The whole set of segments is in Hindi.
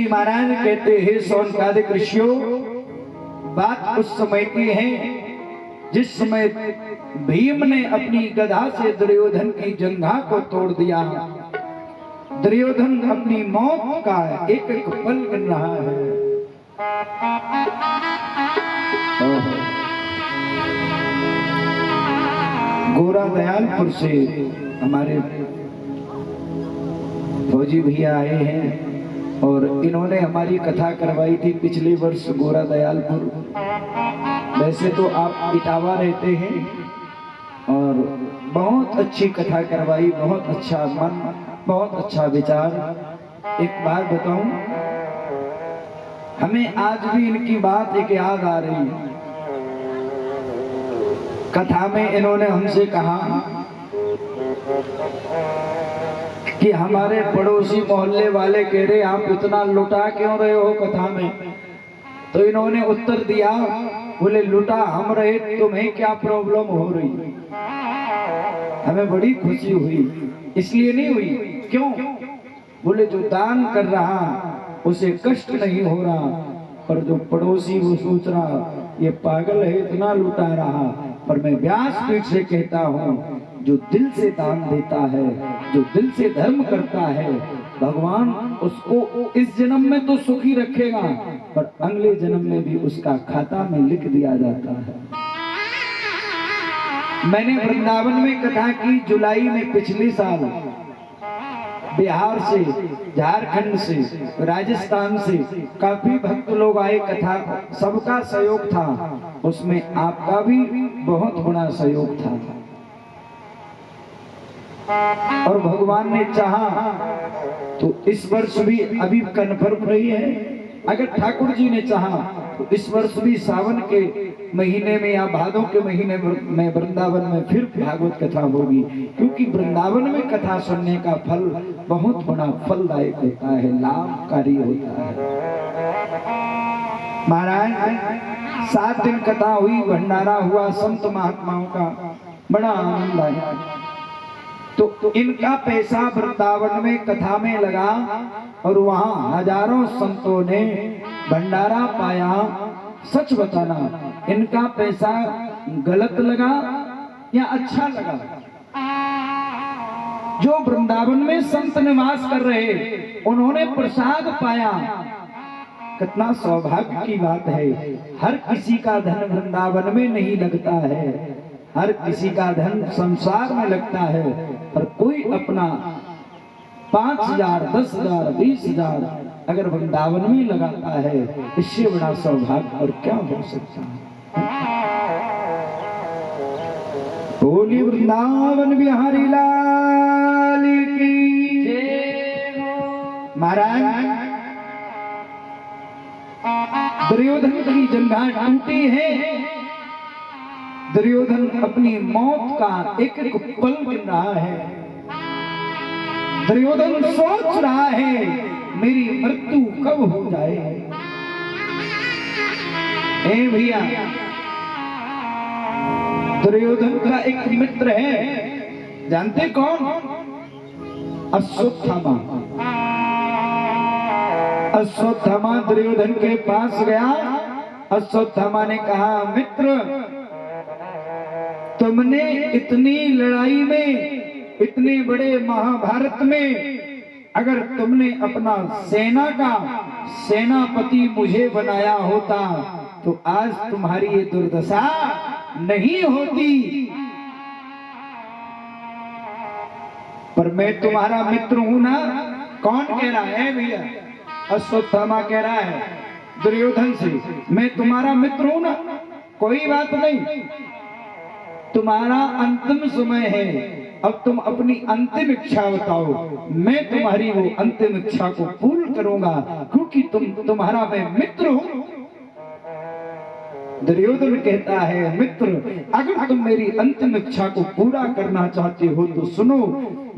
जी महाराज कहते हैं सौनकादिक ऋषियों, बात उस समय की है जिस समय भीम ने अपनी गदा से दुर्योधन की जंघा को तोड़ दिया। दुर्योधन अपनी मौत का एक एक पल गिन रहा है। गोरा दयालपुर से हमारे फौजी भैया आए हैं और इन्होंने हमारी कथा करवाई थी पिछले वर्ष गोरा दयालपुर। वैसे तो आप इटावा रहते हैं और बहुत अच्छी कथा करवाई, बहुत अच्छा मन, बहुत अच्छा विचार। एक बात बताऊं, हमें आज भी इनकी बात एक याद आ रही है। कथा में इन्होंने हमसे कहा कि हमारे पड़ोसी मोहल्ले वाले कह रहे आप इतना लुटा क्यों रहे हो कथा में। तो इन्होंने उत्तर दिया, बोले लुटा हम रहे, तुम्हें क्या प्रॉब्लम हो रही। हमें बड़ी खुशी हुई, इसलिए नहीं हुई, क्यों? बोले जो दान कर रहा उसे कष्ट नहीं हो रहा, पर जो पड़ोसी वो सोच रहा ये पागल है इतना लुटा रहा। पर मैं व्यासपीठ से कहता हूँ, जो दिल से दान देता है, जो दिल से धर्म करता है, भगवान उसको इस जन्म में तो सुखी रखेगा, पर अगले जन्म में भी उसका खाता में लिख दिया जाता है। मैंने वृंदावन में कथा की जुलाई में पिछले साल। बिहार से, झारखंड से, राजस्थान से काफी भक्त लोग आए, कथा सबका सहयोग था, उसमें आपका भी बहुत बड़ा सहयोग था। और भगवान ने चाहा तो इस वर्ष भी अभी कन्फर्म रही है, अगर ठाकुर जी ने चाहा तो इस वर्ष भी सावन के महीने में या भादों के महीने में वृंदावन में फिर भागवत कथा होगी। क्योंकि वृंदावन में कथा सुनने का फल बहुत बड़ा फलदायक होता है, लाभकारी होता है। महाराज 7 दिन कथा हुई, भंडारा हुआ, संत महात्माओं का बड़ा आनंद आया। तो इनका पैसा वृंदावन में कथा में लगा और वहां हजारों संतों ने भंडारा पाया। सच बताना, इनका पैसा गलत लगा या अच्छा लगा? जो वृंदावन में संत निवास कर रहे उन्होंने प्रसाद पाया, कितना सौभाग्य की बात है। हर किसी का धन वृंदावन में नहीं लगता है, हर किसी का धन संसार में लगता है, पर कोई अपना 5,000, 10,000, 20,000 अगर वृंदावन में लगाता है, इससे बड़ा सौभाग्य और क्या हो सकता है। बोली वृंदावन बिहारी लाल की जय। महाराज दुर्योधन की जंघा टूटी है। दुर्योधन अपनी मौत का एक एक पल गिन रहा है। दुर्योधन सोच रहा है मेरी मृत्यु कब हो जाए। ए भैया, दुर्योधन का एक मित्र है, जानते कौन? अश्वत्थामा। अश्वत्थामा दुर्योधन के पास गया। अश्वत्थामा ने कहा, मित्र तुमने इतनी लड़ाई में, इतने बड़े महाभारत में अगर तुमने अपना सेना का सेनापति मुझे बनाया होता तो आज तुम्हारी ये दुर्दशा नहीं होती। पर मैं तुम्हारा मित्र हूं ना। कौन कह रहा है भैया? अश्वत्थामा कह रहा है दुर्योधन से, मैं तुम्हारा मित्र हूं ना, कोई बात नहीं, तुम्हारा अंतिम समय है, अब तुम अपनी अंतिम इच्छा बताओ, मैं तुम्हारी वो अंतिम इच्छा को पूर्ण करूंगा, क्योंकि तुम्हारा मैं मित्र हूं। दुर्योधन कहता है, मित्र अगर तुम मेरी अंतिम इच्छा को पूरा करना चाहते हो तो सुनो,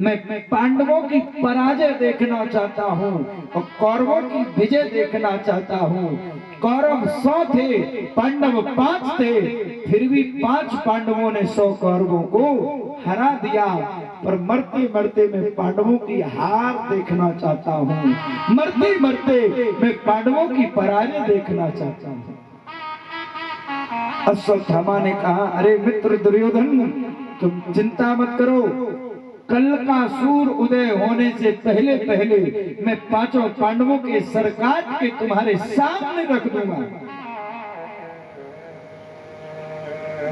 मैं पांडवों की पराजय देखना चाहता हूँ और कौरवों की विजय देखना चाहता हूँ। कौरव 100 थे, पांडव 5 थे, फिर भी 5 पांडवों ने 100 कौरवों को हरा दिया। पर मरते मरते मैं पांडवों की हार देखना चाहता हूँ, मरते मरते मैं पांडवों की पराजय देखना चाहता हूँ। अश्वत्थामा ने कहा, अरे मित्र दुर्योधन, तुम चिंता मत करो, कल का सूर्य उदय होने से पहले पहले मैं पांचों पांडवों के सर काट के तुम्हारे सामने रख दूंगा।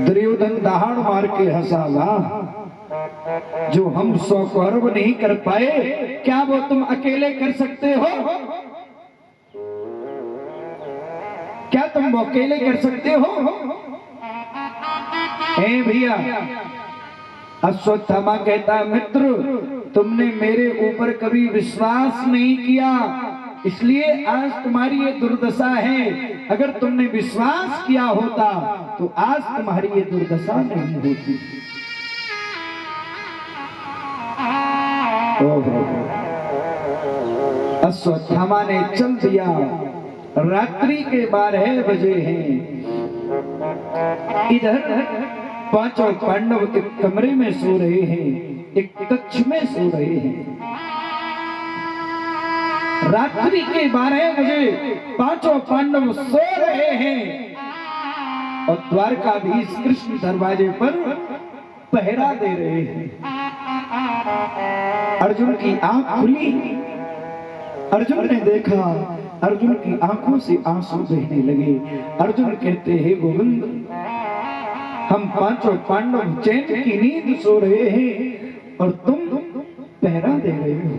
दुर्योधन दहाड़ मार के हंसा, वाह, जो हम 100 कौरव नहीं कर पाए, क्या वो तुम अकेले कर सकते हो? क्या तुम वो अकेले कर सकते हो? ए भैया, अश्वत्थामा कहता, मित्र, तुमने मेरे ऊपर कभी विश्वास नहीं किया, इसलिए आज तुम्हारी ये दुर्दशा है। अगर तुमने विश्वास किया होता तो आज तुम्हारी ये दुर्दशा नहीं होती। अश्वत्थामा ने चल दिया। रात्रि के 12 बजे हैं। इधर पांचों पांडव एक कमरे में सो रहे हैं, एक कक्ष में सो रहे हैं। रात्रि के 12 बजे पांचों पांडव सो रहे हैं और द्वारकाधीश कृष्ण दरवाजे पर पहरा दे रहे हैं। अर्जुन की आंख खुली। अर्जुन ने देखा, अर्जुन की आंखों से आंसू बहने लगे। अर्जुन कहते हैं, गोविंद, हम पांचों पांडव चैन की नींद सो रहे हैं और तुम पहरा दे रहे हो।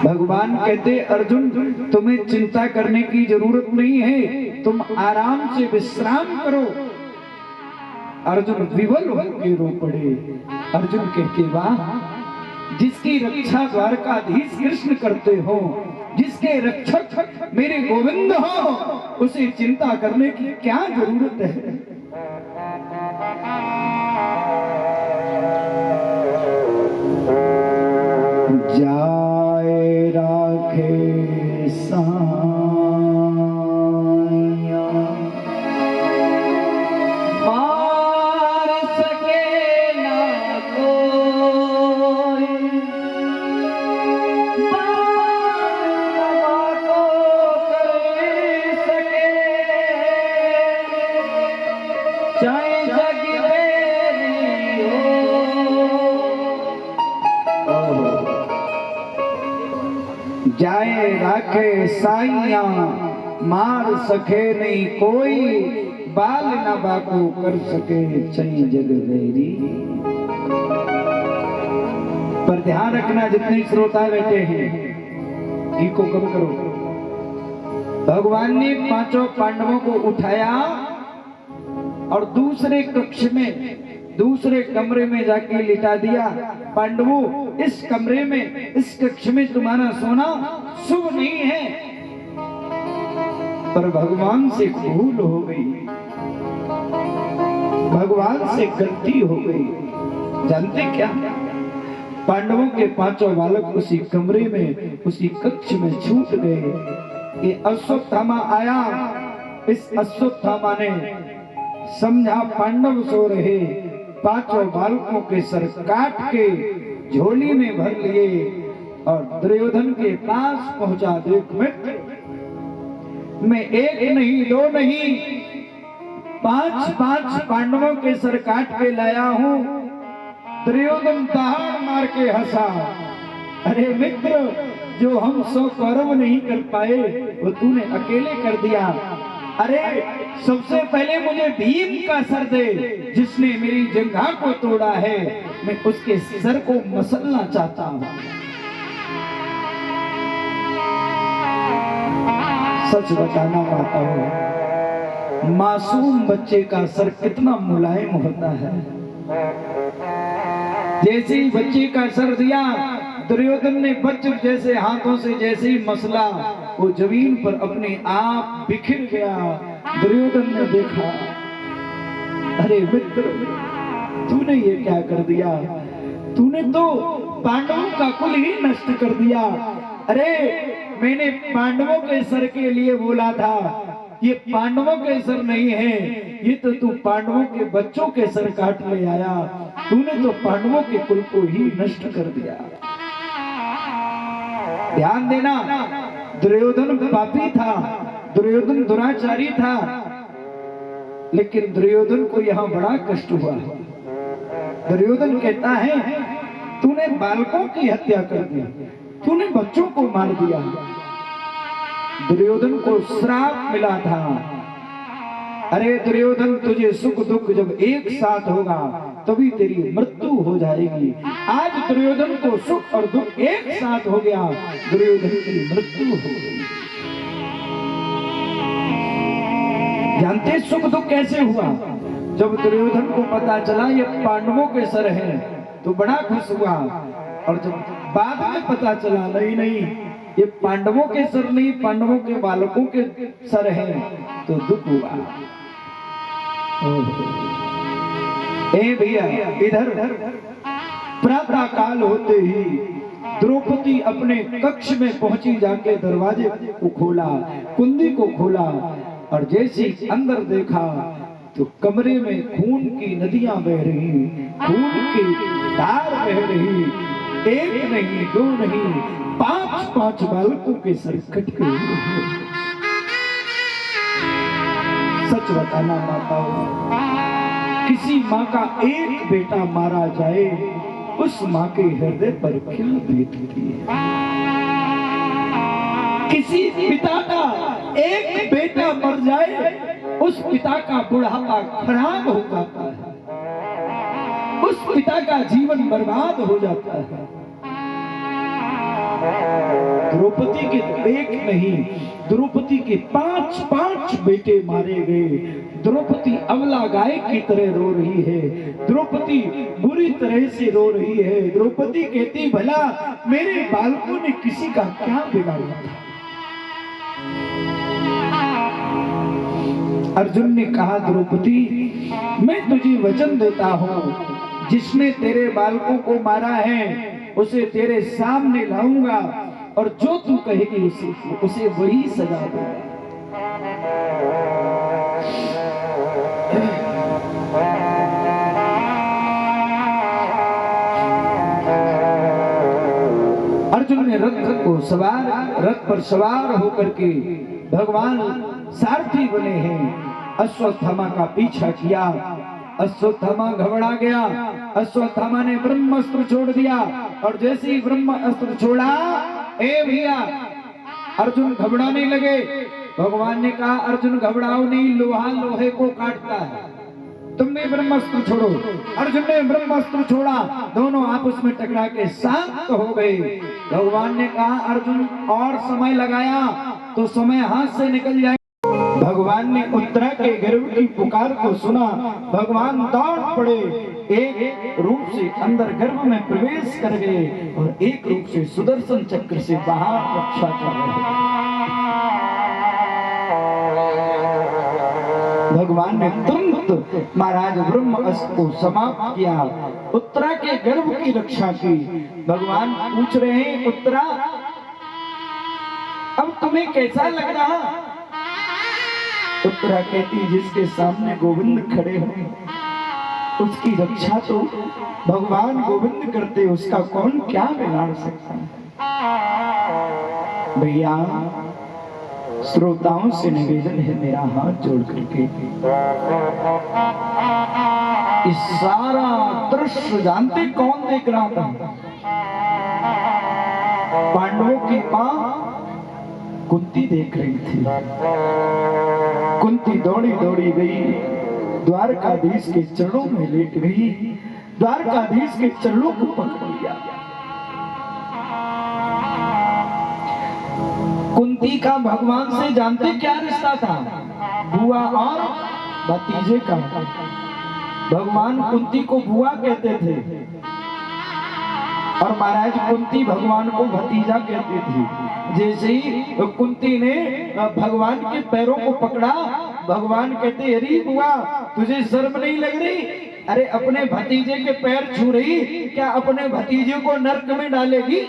भगवान कहते, अर्जुन, तुम्हें चिंता करने की जरूरत नहीं है, तुम आराम से विश्राम करो। अर्जुन विवल होकर रो पड़े। अर्जुन कहते, वाह, जिसकी रक्षा द्वारकाधीश कृष्ण करते हो, जिसके रक्षक मेरे गोविंद हो, उसे चिंता करने की क्या जरूरत है? जाए राखे साया, मार सके ना कोई, चाहे जग मेरी हो। जाए राखे साइया, मार सके नहीं कोई, बाल न बाको कर सके चाहे जग मेरी। पर ध्यान रखना, जितने श्रोता बैठे हैं, इको कम करो। भगवान ने पांचों पांडवों को उठाया और दूसरे कक्ष में, दूसरे कमरे में जाके लिटा दिया। पांडवों, इस कमरे में, इस कक्ष में तुम्हारा सोना शुभ नहीं है। पर भगवान से भूल हो गई, भगवान से गलती हो गई। जानते क्या, पांडवों के पांचों बालक उसी कमरे में, उसी कक्ष में छूट गए। ये अश्वत्थामा आया। इस अश्वत्थामा ने समझा पांडव सो रहे, पांचों बालकों के सर काट के झोली में भर लिए और दुर्योधन के पास पहुंचा। देख मित्र, मैं एक नहीं, दो नहीं, 5 पांडवों के सर काट के लाया हूं। दुर्योधन दहाड़ मार के हंसा। अरे मित्र, जो हम 100 कौरव नहीं कर पाए, वो तूने अकेले कर दिया। अरे सबसे पहले मुझे भीम का सर दे, जिसने मेरी जंघा को तोड़ा है, मैं उसके सर को मसलना चाहता हूं। सच बताना चाहता हूं, मासूम बच्चे का सर कितना मुलायम होता है। जैसे ही बच्चे का सर दिया, दुर्योधन ने बच्चे जैसे हाथों से जैसे ही मसला, वो जमीन पर अपने आप बिखर गया। दुर्योधन ने देखा, अरे मित्र, तूने ये क्या कर दिया? तूने तो पांडवों का कुल ही नष्ट कर दिया। अरे मैंने पांडवों के सर के लिए बोला था, ये पांडवों के सर नहीं है, ये तो तू पांडवों के बच्चों के सर काट ले आया। तूने तो पांडवों के कुल को ही नष्ट कर दिया। ध्यान देना, दुर्योधन पापी था, दुर्योधन दुराचारी था, लेकिन दुर्योधन को यहां बड़ा कष्ट हुआ। दुर्योधन कहता है तूने बालकों की हत्या कर दी, तूने बच्चों को मार दिया। दुर्योधन को श्राप मिला था, अरे दुर्योधन तुझे सुख दुख जब एक साथ होगा तभी तेरी मृत्यु हो जाएगी। आज दुर्योधन को सुख और दुख एक साथ हो गया, दुर्योधन की मृत्यु हो गई। जानते सुख दुख कैसे हुआ? जब दुर्योधन को पता चला ये पांडवों के सर हैं तो बड़ा खुश हुआ, और जब बाद में पता चला नहीं नहीं ये पांडवों के सर नहीं, पांडवों के बालकों के सर हैं, तो दुख हुआ। ए भैया इधर प्रातः काल होते ही द्रौपदी अपने कक्ष में पहुंची, जाके दरवाजे को खोला, कुंदी को खोला, और जैसे अंदर देखा तो कमरे में खून की नदियां बह रही, खून की धार बह रही। एक नहीं दो नहीं 5-5 बालकों के सर कट गए। सच बताना माताओं, किसी माँ का एक बेटा मारा जाए उस माँ के हृदय पर क्या बीतती है। किसी पिता का एक बेटा मर जाए उस पिता का बुढ़ापा खराब हो जाता है, उस पिता का जीवन बर्बाद हो जाता है। द्रौपदी के एक नहीं, द्रौपदी के 5-5 बेटे मारे गए। द्रौपदी अबला गाय की तरह रो रही है, द्रौपदी बुरी तरह से रो रही है। द्रौपदी कहती भला मेरे बालकों ने किसी का क्या बिगाड़ा था। अर्जुन ने कहा द्रौपदी मैं तुझे वचन देता हूं, जिसने तेरे बालकों को मारा है उसे तेरे सामने लाऊंगा, और जो तू कहेगी उसे वही सजा दूंगा। अर्जुन ने रथ पर सवार होकर के भगवान सारथी बने हैं, अश्वत्थामा का पीछा किया। अश्वत्थामा घबरा गया, अश्वत्थामा ने ब्रह्मास्त्र छोड़ दिया, और जैसे ही ब्रह्मास्त्र छोड़ा ए भैया अर्जुन घबराने लगे। भगवान ने कहा अर्जुन घबराओ नहीं, लोहा लोहे को काटता है, तुमने ब्रह्मास्त्र छोड़ो। अर्जुन ने ब्रह्मास्त्र छोड़ा, दोनों आपस में टकरा के शांत हो गए। भगवान ने कहा अर्जुन और समय लगाया तो समय हाथ से निकल जाए। भगवान ने उत्तरा के गर्भ की पुकार को सुना, भगवान दौड़ पड़े, एक रूप से अंदर गर्भ में प्रवेश कर गए और एक रूप से सुदर्शन चक्र से बाहर रक्षा कर रहे। भगवान ने तुरंत महाराज ब्रह्मास्त्र को समाप्त किया, उत्तरा के गर्भ की रक्षा की। भगवान पूछ रहे हैं उत्तरा अब तुम्हें कैसा लग रहा? उत्तरा कहती जिसके सामने गोविंद खड़े हैं उसकी रक्षा तो भगवान गोविंद करते, उसका कौन क्या बिगाड़ सकता है। भैया श्रोताओं से निवेदन है मेरा हाथ जोड़ करके, इस सारा दृश्य जानते कौन देख रहा था? पांडवों की मां कुंती देख रही थी। कुंती दौड़ी दौड़ी गई, द्वारकाधीश के चरणों में लेट गई, द्वारकाधीश के चरणों को पकड़ लिया। कुंती का भगवान से जानते क्या रिश्ता था? बुआ और भतीजे का। भगवान कुंती को बुआ कहते थे और महाराज कुंती भगवान को भतीजा कहते थे। जैसे ही कुंती ने भगवान के पैरों को पकड़ा, भगवान कहते अरे बुआ तुझे शर्म नहीं लग रही? अरे अपने भतीजे के पैर छू रही, क्या अपने भतीजे को नरक में डालेगी?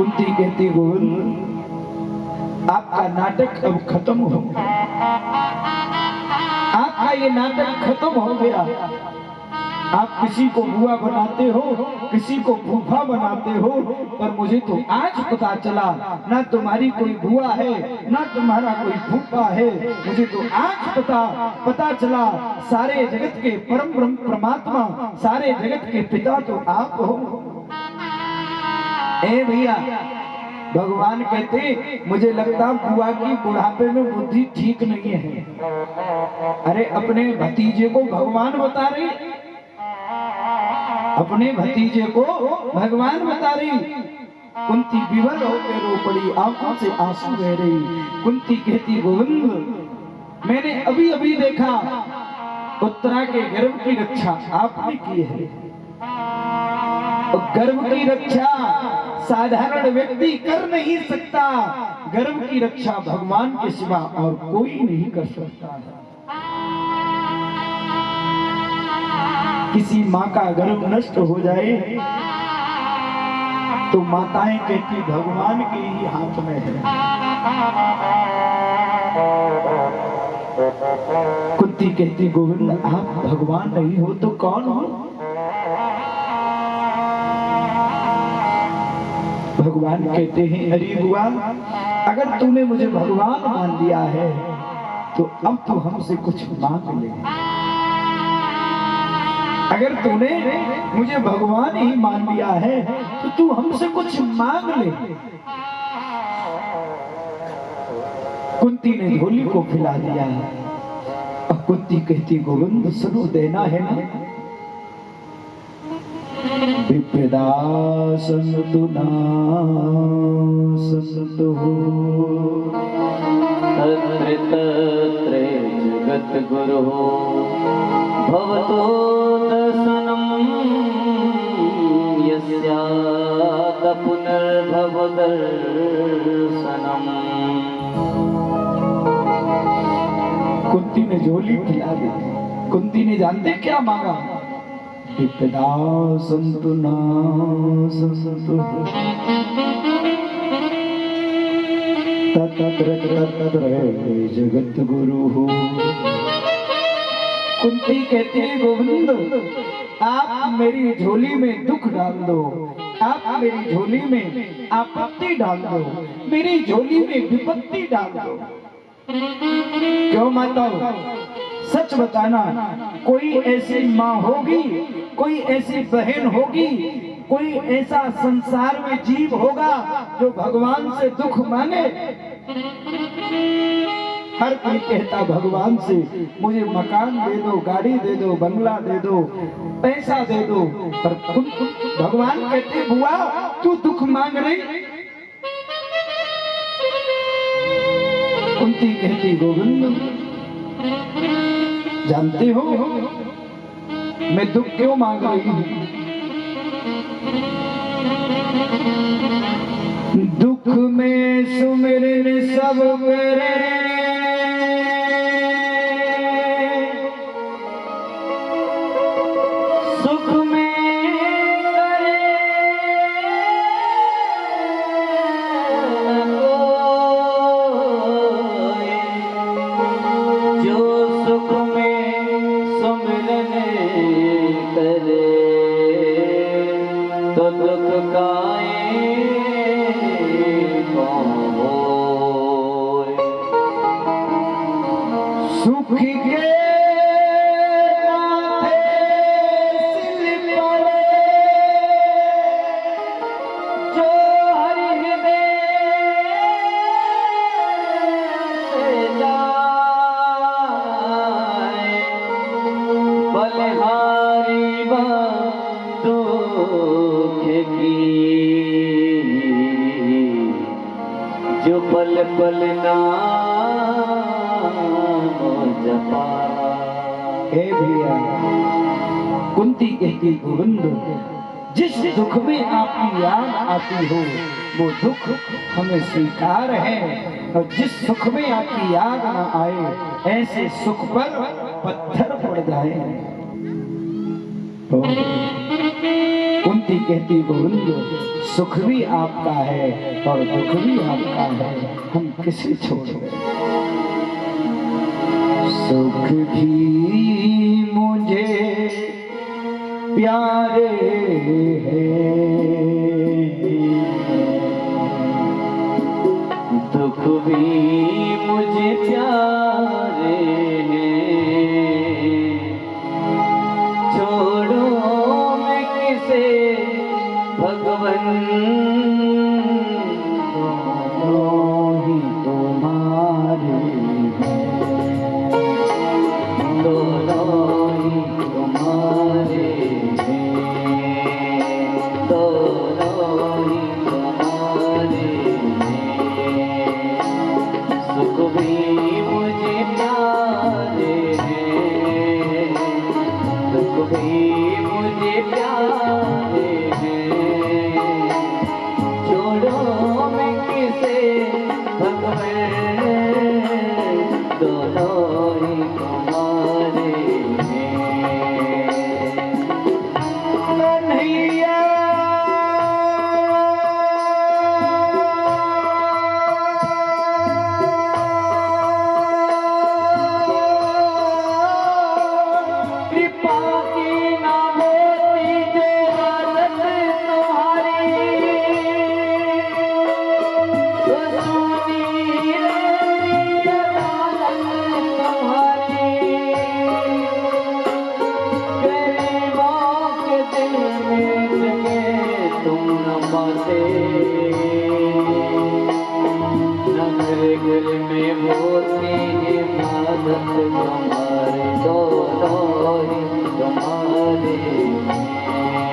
कुंती कहती गोविंद आपका नाटक अब खत्म हो गया, आपका ये नाटक खत्म हो गया। आप किसी को बुआ बनाते हो, किसी को फूफा बनाते हो, पर मुझे तो आज पता चला ना तुम्हारी कोई बुआ है ना तुम्हारा कोई फूफा है। मुझे तो आज पता चला सारे जगत के परम ब्रह्म परमात्मा, सारे जगत के पिता तो आप हो। ए भैया, भगवान कहते मुझे लगता बुआ की बुढ़ापे में बुद्धि ठीक नहीं है। अरे अपने भतीजे को भगवान बता रही, अपने भतीजे को भगवान बता रही। कुंती विवल होकर रो पड़ी, आंखों से आंसू बह रही। कुंती कहती गोविंद मैंने अभी अभी देखा उत्तरा के गर्भ की रक्षा आपने की है। गर्भ की रक्षा साधारण व्यक्ति कर नहीं सकता, गर्भ की रक्षा भगवान के सिवा और कोई नहीं कर सकता है। किसी माँ का गर्भ नष्ट हो जाए तो माताएं कहती भगवान के ही हाथ में है। कुंती कहती गोविंद आप भगवान नहीं हो तो कौन हो? भगवान कहते हैं अरे बुआ, अगर तूने मुझे भगवान मान लिया है तो अब तू हमसे कुछ मांग ले। अगर तूने मुझे भगवान ही मान लिया है तो तू हमसे कुछ मांग ले। कुंती ने झोली को फैला दिया। अब कुंती कहती गोविंद सुनो, देना है ना? विपदा संतु ना संतु तत्र तत्र जगत गुरु भवतो दर्शनम यस्यात् पुनर्भव दर्शनम। कुंती ने झोली खिला दी। कुंती ने जानते क्या मांगा? विपदा संतु ना संतु तत्र तत्र जगत गुरु। कुंती कहती है गोविंद आप मेरी झोली में दुख डाल दो, आप मेरी झोली में आपत्ति डाल दो, मेरी झोली में विपत्ति डाल दो। क्यों माताओं, सच बताना, कोई ऐसी माँ होगी, कोई ऐसी बहन होगी, कोई ऐसा संसार में जीव होगा जो भगवान से दुख मांगे? हर कोई कहता भगवान से मुझे मकान दे दो, गाड़ी दे दो, बंगला दे दो, पैसा दे दो, पर भगवान कहते बुआ तू दुख मांग रही। कुंती कहती गोविंद जानते हो मैं दुख क्यों मांग रही हूँ? दुख में सुमिरन सब करे, सुख में करे जो सुख में सुमिरन करे तो दुख काए सुख के माथे सिल पड़े जो हरि हृदय से जाए, बलिहारी दुख की जो पल पल हे भैया, कुंती कहती गोविंद जिस दुख में आपकी याद आती हो वो दुख हमें स्वीकार है, और जिस सुख में आपकी याद न आए ऐसे सुख पर पत्थर पड़ जाए। कुंती कहती बोल सुख भी आपका है और दुख भी आपका है, हम किसे छोड़े। सुख भी मुझे प्यारे हैं, दुख भी मुझे प्यारे हैं, छोड़ो मैं किसे भगवन, दोनों ही तुम्हारे हैं, दोनों ही तुम्हारे हैं, दोनों ही तुम्हारे हैं। सुख भी मुझे प्यारे हैं, दुख भी मुझे प्यारे हैं, छोड़ो मैं किसे भगवन, दोनों ही तुम्हारे हैं। कन्हैया कृपा की ना होती जो हालत तुम्हारी, तो सुनी रहती अदालत तुम्हारी। गरीबों के दिल में जगह तुम न पाते, न घर में होती इबादत तुम्हारे, दोनों ही तुम्हारे हैं, दोनों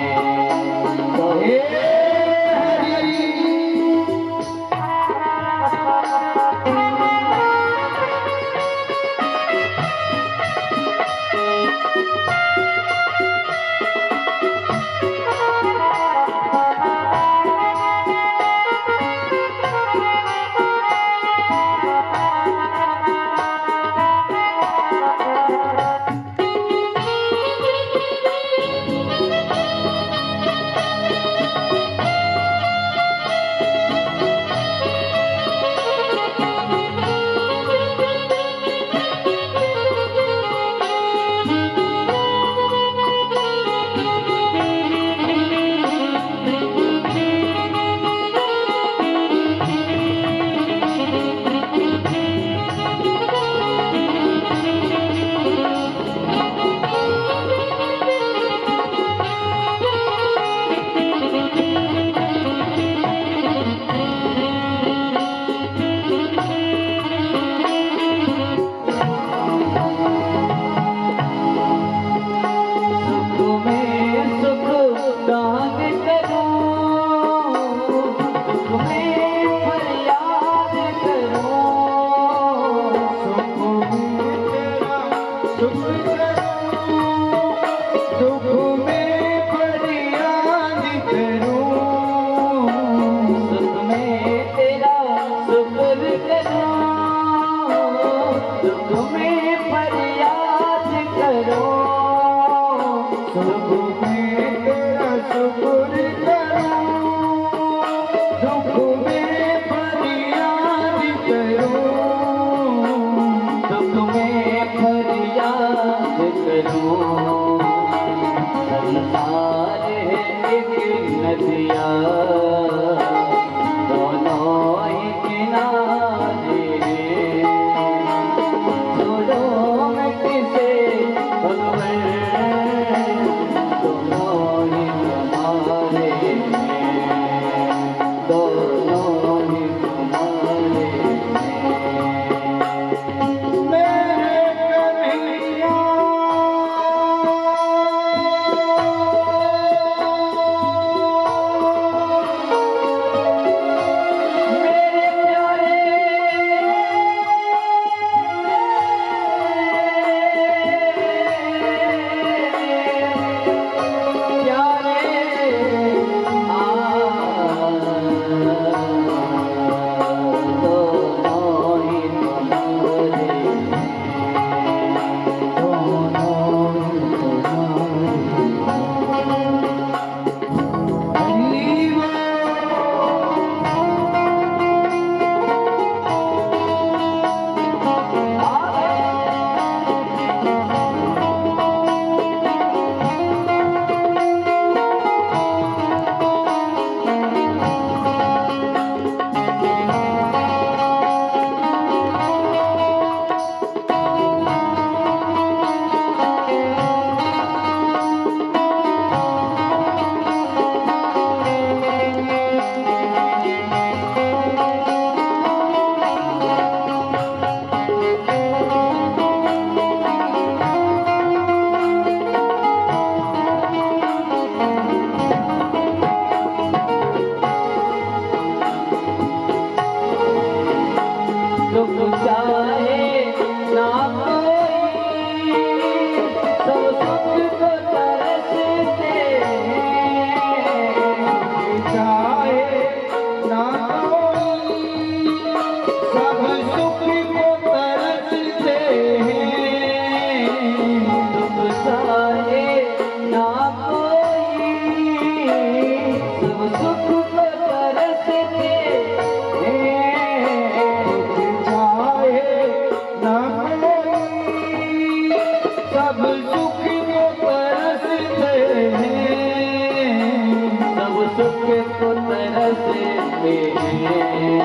के तो तरसते हैं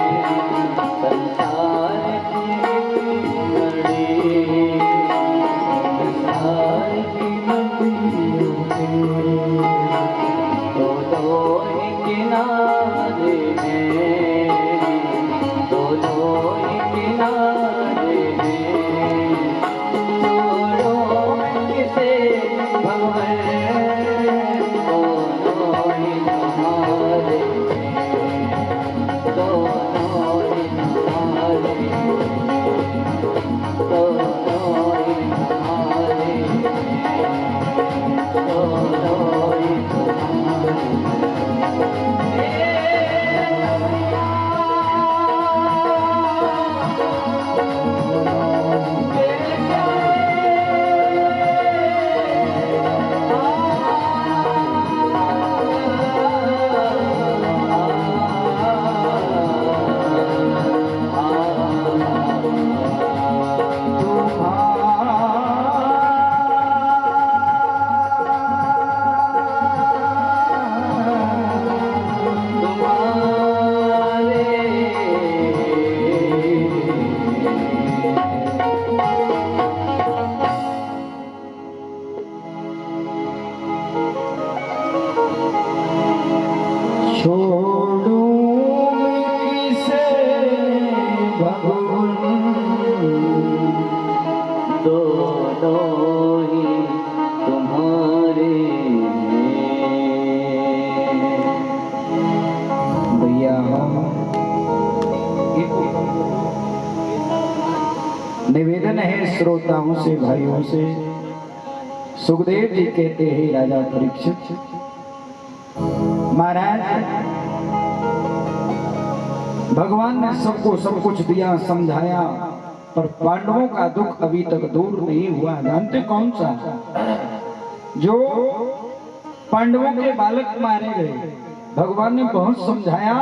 संसार की घड़ी संसार की नदियों पे दोनों ही किनारे हैं दोनों ही किनारे हैं छोड़ो किसे भंवर दोनों ही तुम्हारे दोनों ही तुम्हारे दोनों ही तुम्हारे दोनों ही दोनों ही तुम्हारे भैया निवेदन है श्रोताओं से भाइयों से। सुखदेव जी कहते हैं राजा परीक्षित महाराज भगवान ने सबको सब कुछ दिया समझाया पर पांडवों का दुख अभी तक दूर नहीं हुआ। जानते कौन सा? जो पांडवों के बालक मारे गए। भगवान ने बहुत समझाया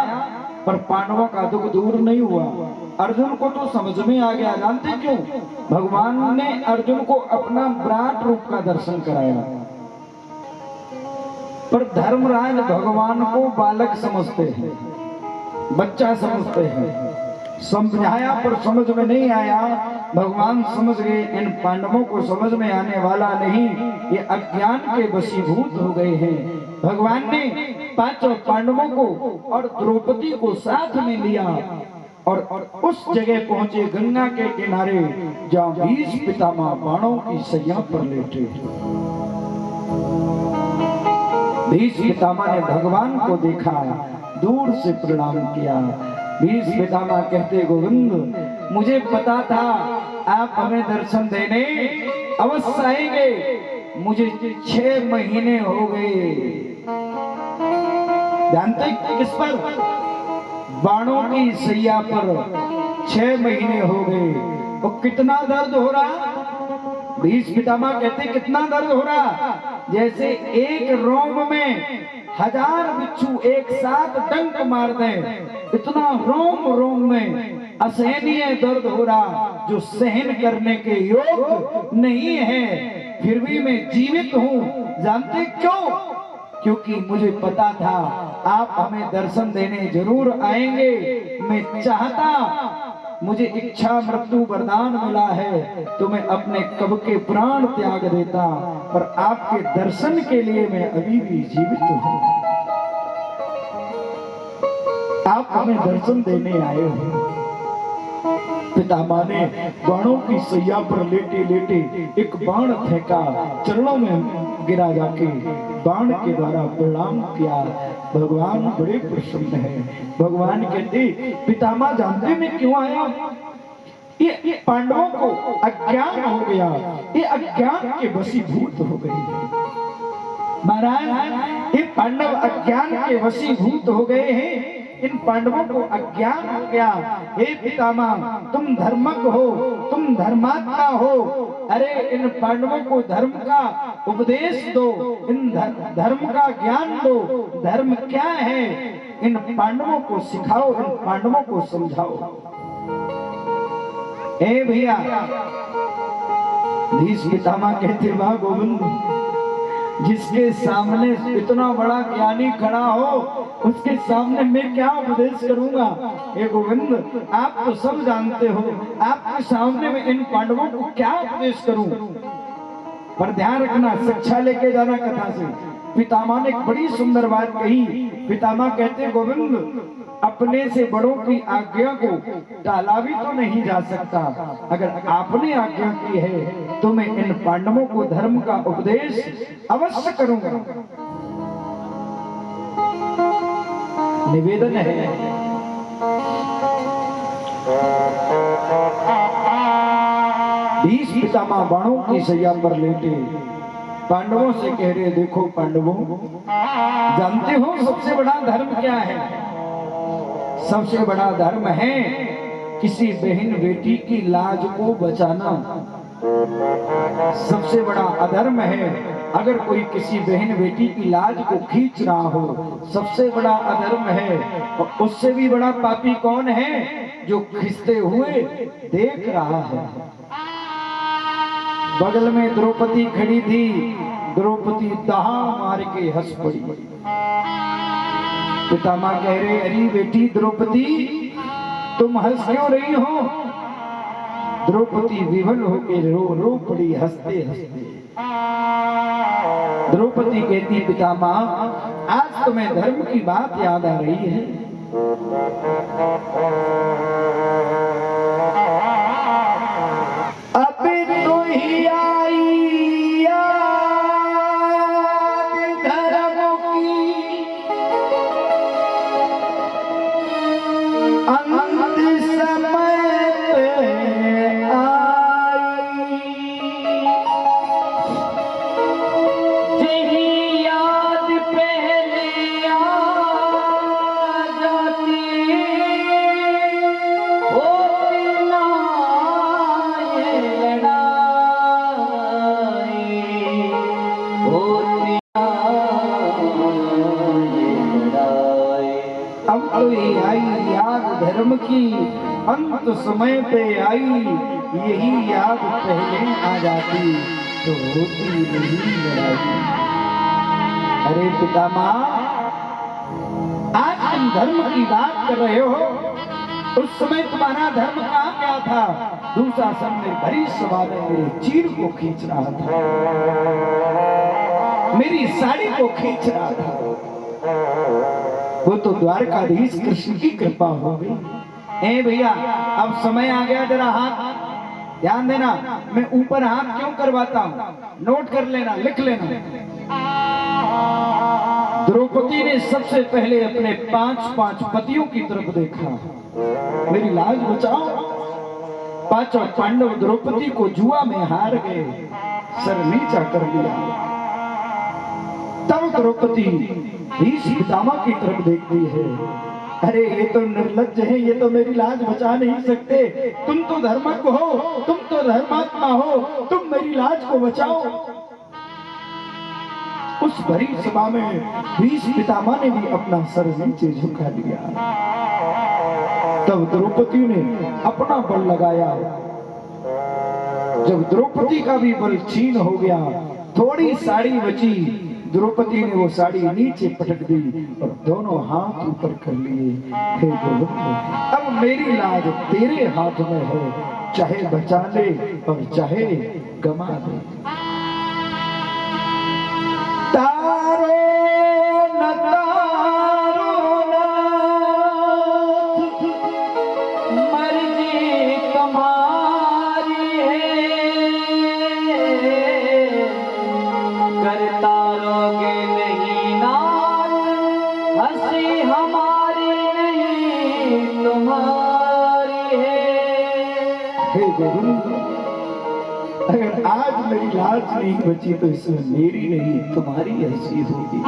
पर पांडवों का दुख दूर नहीं हुआ। अर्जुन को तो समझ में आ गया। जानते क्यों? भगवान ने अर्जुन को अपना विराट रूप का दर्शन कराया। पर धर्मराज भगवान को बालक समझते हैं, बच्चा समझते हैं। समझाया पर समझ में नहीं आया। भगवान समझ गए इन पांडवों को समझ में आने वाला नहीं, ये अज्ञान के वशीभूत हो गए हैं। भगवान ने पांचों पांडवों को और द्रौपदी को साथ में लिया और उस जगह पहुंचे गंगा के किनारे जहाँ भीष्म पितामह बाणों की सैया पर लेटे। भीष्म पितामह ने भगवान को देखा, दूर से प्रणाम किया। भीष्म पितामह कहते गोविंद मुझे पता था आप हमें दर्शन देने अवश्य आएंगे। मुझे 6 महीने हो गए। जानते किस पर? बाणों की सैया पर 6 महीने हो गए। और कितना दर्द हो रहा? भीष्म पितामह कहते कितना दर्द हो रहा? जैसे एक रोम में 1000 बिच्छू एक साथ डंक मार दें, इतना रोम रोम में असहनीय दर्द हो रहा जो सहन करने के योग्य नहीं है। फिर भी मैं जीवित हूँ। जानते क्यों? क्योंकि मुझे पता था आप हमें दर्शन देने जरूर आएंगे। मैं चाहता, मुझे इच्छा मृत्यु वरदान मिला है तो मैं अपने कब के प्राण त्याग देता, पर आपके दर्शन के लिए मैं अभी भी जीवित हूँ। आप हमें दर्शन देने आए हो। पितामह ने बाणों की सैया पर लेटे लेटे एक बाण फेंका, चरणों में गिरा जाके बाण के द्वारा प्रणाम किया। भगवान बड़े प्रसन्न है। भगवान कहते पितामह जानते मैं क्यों आया? ये पांडवों को अज्ञान हो गया, ये अज्ञान के वशीभूत हो गए। महाराज ये पांडव अज्ञान के वशीभूत हो गए हैं। इन पांडवों को अज्ञान हो गया। हे पितामह तुम धर्मज्ञ हो, तुम धर्मात्मा हो। अरे इन पांडवों को धर्म का उपदेश दो, इन धर्म का ज्ञान दो। धर्म क्या है इन पांडवों को सिखाओ, इन पांडवों को समझाओ। हे भैया भीष्म पितामह कहते वाह गोविंद जिसके सामने इतना बड़ा ज्ञानी खड़ा हो, उसके सामने मैं क्या उपदेश करूंगा? हे गोविंद, आप तो सब जानते हो, आपके सामने में इन पांडवों को क्या उपदेश करूं? पर ध्यान रखना, शिक्षा लेके जाना कथा से। पितामह ने एक बड़ी सुंदर बात कही। पितामह कहते, गोविंद, अपने से बड़ों की आज्ञा को टाला भी तो नहीं जा सकता। अगर आपने आज्ञा की है तो मैं इन पांडवों को धर्म का उपदेश अवश्य करूंगा। निवेदन है, भीष्म पितामह बाणों की सैया पर लेटे पांडवों से कह रहे, देखो पांडवों, जानते हो सबसे बड़ा धर्म क्या है? सबसे बड़ा धर्म है किसी बहन बेटी की लाज को बचाना। सबसे बड़ा अधर्म है अगर कोई किसी बहन बेटी की लाज को खींच रहा हो। सबसे बड़ा अधर्म है, और उससे भी बड़ा पापी कौन है? जो खींचते हुए देख रहा है। बगल में द्रौपदी खड़ी थी, द्रौपदी दहाड़ मार के हंस पड़ी। पितामह कह रहे, अरे बेटी द्रौपदी, तुम हंस क्यों रही हो? द्रौपदी विवल होकर रो पड़ी हंसते हंसते। द्रौपदी कहती, पितामह, आज तुम्हें धर्म की बात याद आ रही है? अभी तो ही आई याद धर्म की, अंत समय पे आई। यही याद पहले आ जाती, होती ना ये लड़ाई, होती ना ये लड़ाई। अब तो ये आई याद धर्म की, अंत समय पे आई। यही याद पहले आ जाती तो होती नहीं लड़ाई। अरे पितामह, आज तुम धर्म की बात कर रहे हो, उस समय तुम्हारा धर्म कहाँ क्या था? दुशासन ने भरी सभा में मेरे चीर को खींच रहा था, मेरी साड़ी को खींच रहा था। वो तो द्वारकाधीश कृष्ण की कृपा हो गई। ए भैया, अब समय आ गया, जरा हाथ ध्यान देना। मैं ऊपर हाथ क्यों करवाता हूं, नोट कर लेना, लिख लेना। द्रौपदी ने सबसे पहले अपने 5 पतियों की तरफ देखा, मेरी लाज बचाओ। 5 पांडव द्रौपदी को जुआ में हार गए, सर नीचा कर लिया। तब द्रौपदी भीष्म पितामह की तरफ देखती है, अरे ये तो निर्लज्ज है, ये तो मेरी लाज बचा नहीं सकते। तुम तो धर्मज्ञ हो, तुम तो धर्मात्मा हो, तुम मेरी लाज को बचाओ। उस भरी सभा में भीष्म पितामह ने भी अपना सर नीचे झुका लिया। तब द्रौपदी ने अपना बल लगाया। जब द्रौपदी का भी बल छीन हो गया, थोड़ी साड़ी बची, द्रौपदी ने वो साड़ी नीचे पटक दी और दोनों हाथ ऊपर कर लिए। हे गोविंद, अब मेरी लाज तेरे हाथ में है, चाहे बचा ले और चाहे गमा दे। तारो न तारो नाथ, मर्जी तुम्हारी है, करता रोगे नहीं नाथ, हंसी हमारी नहीं तुम्हारी है। हे गोविंद, अगर आज मेरी लाज नहीं बची तो इसमें मेरी नहीं तुम्हारी हंसी होगी।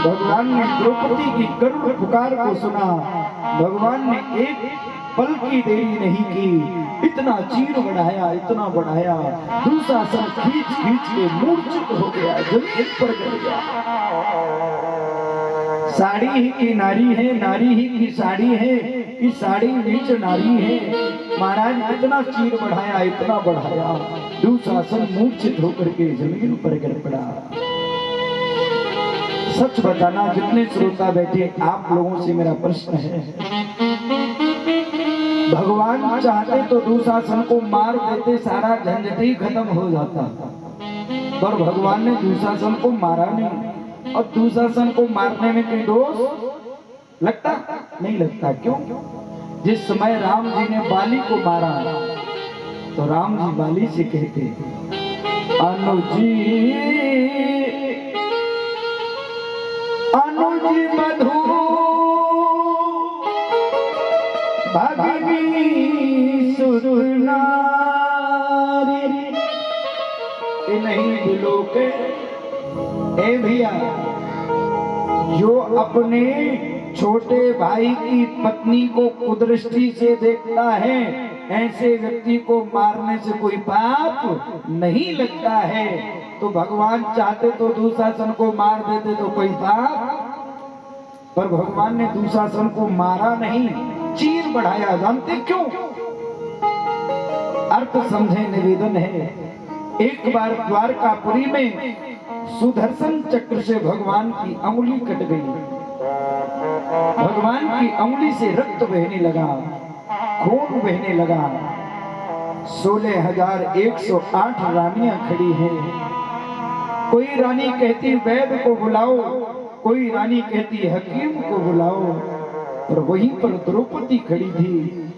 भगवान ने द्रौपदी की करुण पुकार को सुना। भगवान ने एक पल की देरी नहीं की, इतना चीर बढ़ाया, इतना बढ़ाया, दुशासन खींच खींच के मूर्छित हो गया, जमीन पर गिर गया। साड़ी ही की नारी है, नारी ही की साड़ी है, कि साड़ी नीच नारी है। महाराज इतना चीर बढ़ाया, इतना बढ़ाया, दुशासन मूर्छित होकर के जमीन पर गिर पड़ा। सच बताना, जितने श्रोता बैठे, आप लोगों से मेरा प्रश्न है, भगवान चाहते तो दुशासन को मार देते, सारा झंझट ही खत्म हो जाता, पर भगवान ने दुशासन को मारा नहीं। और दुशासन को मारने में कोई दोष लगता नहीं लगता। क्यों? जिस समय राम जी ने बाली को मारा तो राम जी बाली से कहते, अनुजी अनुजी मधु भगनी सुनारी, नहीं दिलों के ए भैया, जो अपने छोटे भाई की पत्नी को कुदृष्टि से देखता है, ऐसे व्यक्ति को मारने से कोई पाप नहीं लगता है। तो भगवान चाहते तो दुशासन को मार देते तो कोई पाप, पर भगवान ने दुशासन को मारा नहीं, चीर बढ़ाया। जानते क्यों? अर्थ समझे, निवेदन है। एक बार द्वारकापुरी में सुदर्शन चक्र से भगवान की अंगुली कट गई, भगवान की अंगुली से रक्त बहने लगा, खून बहने लगा। 16,108 रानियां खड़ी हैं। कोई रानी कहती वैद्य को बुलाओ, कोई रानी कहती हकीम को बुलाओ, और वहीं पर द्रौपदी खड़ी थी।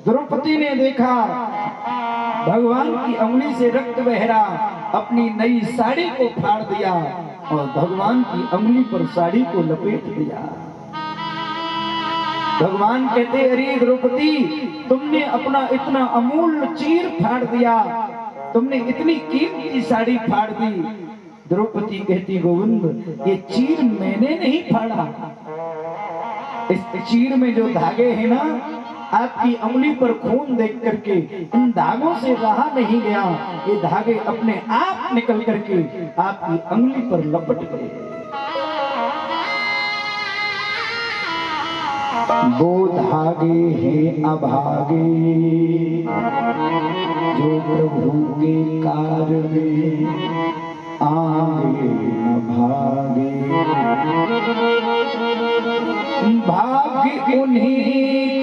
द्रौपदी ने देखा भगवान की अंगुली से रक्त बह रहा, अपनी नई साड़ी को फाड़ दिया और भगवान की अंगुली पर साड़ी को लपेट दिया। भगवान कहते, अरे द्रौपदी, तुमने अपना इतना अमूल्य चीर फाड़ दिया, तुमने इतनी कीमती साड़ी फाड़ दी। द्रौपदी कहती, गोविंद, ये चीर मैंने नहीं फाड़ा, इस चीर में जो धागे हैं ना, आपकी अंगुली पर खून देख करके इन धागों से रहा नहीं गया, ये धागे अपने आप निकल करके आपकी अंगुली पर लपट गए। वो धागे हैं अभागे, जो प्रभु के कार्य में आगे न भागे। भाग्य उन्हीं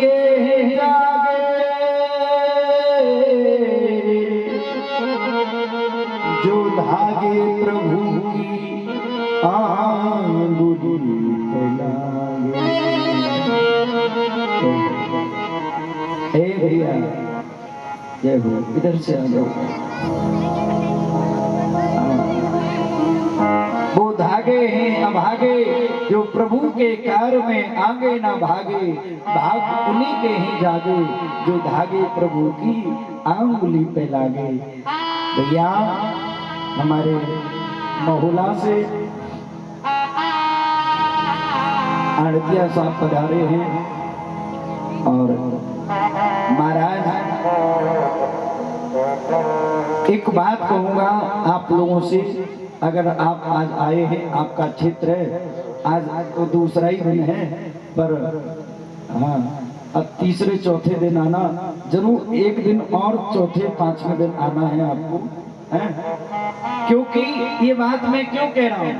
के जागे, जो धागे प्रभु की अंगुली पे लागे। हे भैया, जय हो, इधर से आ जाओ। वो धागे हैं अभागे, जो प्रभु के कार्य में आगे ना भागे। भाग उन्हीं के ही जागे, जो धागे प्रभु की अंगुली पे लागे। भैया, हमारे महुला से आड़तिया साहब पधारे हैं, और महाराज एक बात कहूंगा आप लोगों से, अगर आप आज आए हैं, आपका क्षेत्र है, आज तो दूसरा ही दिन है, पर हाँ, अब तीसरे चौथे दिन आना जरूर, एक दिन और चौथे पांचवें दिन आना है आपको, है? क्योंकि ये बात मैं क्यों कह रहा हूँ,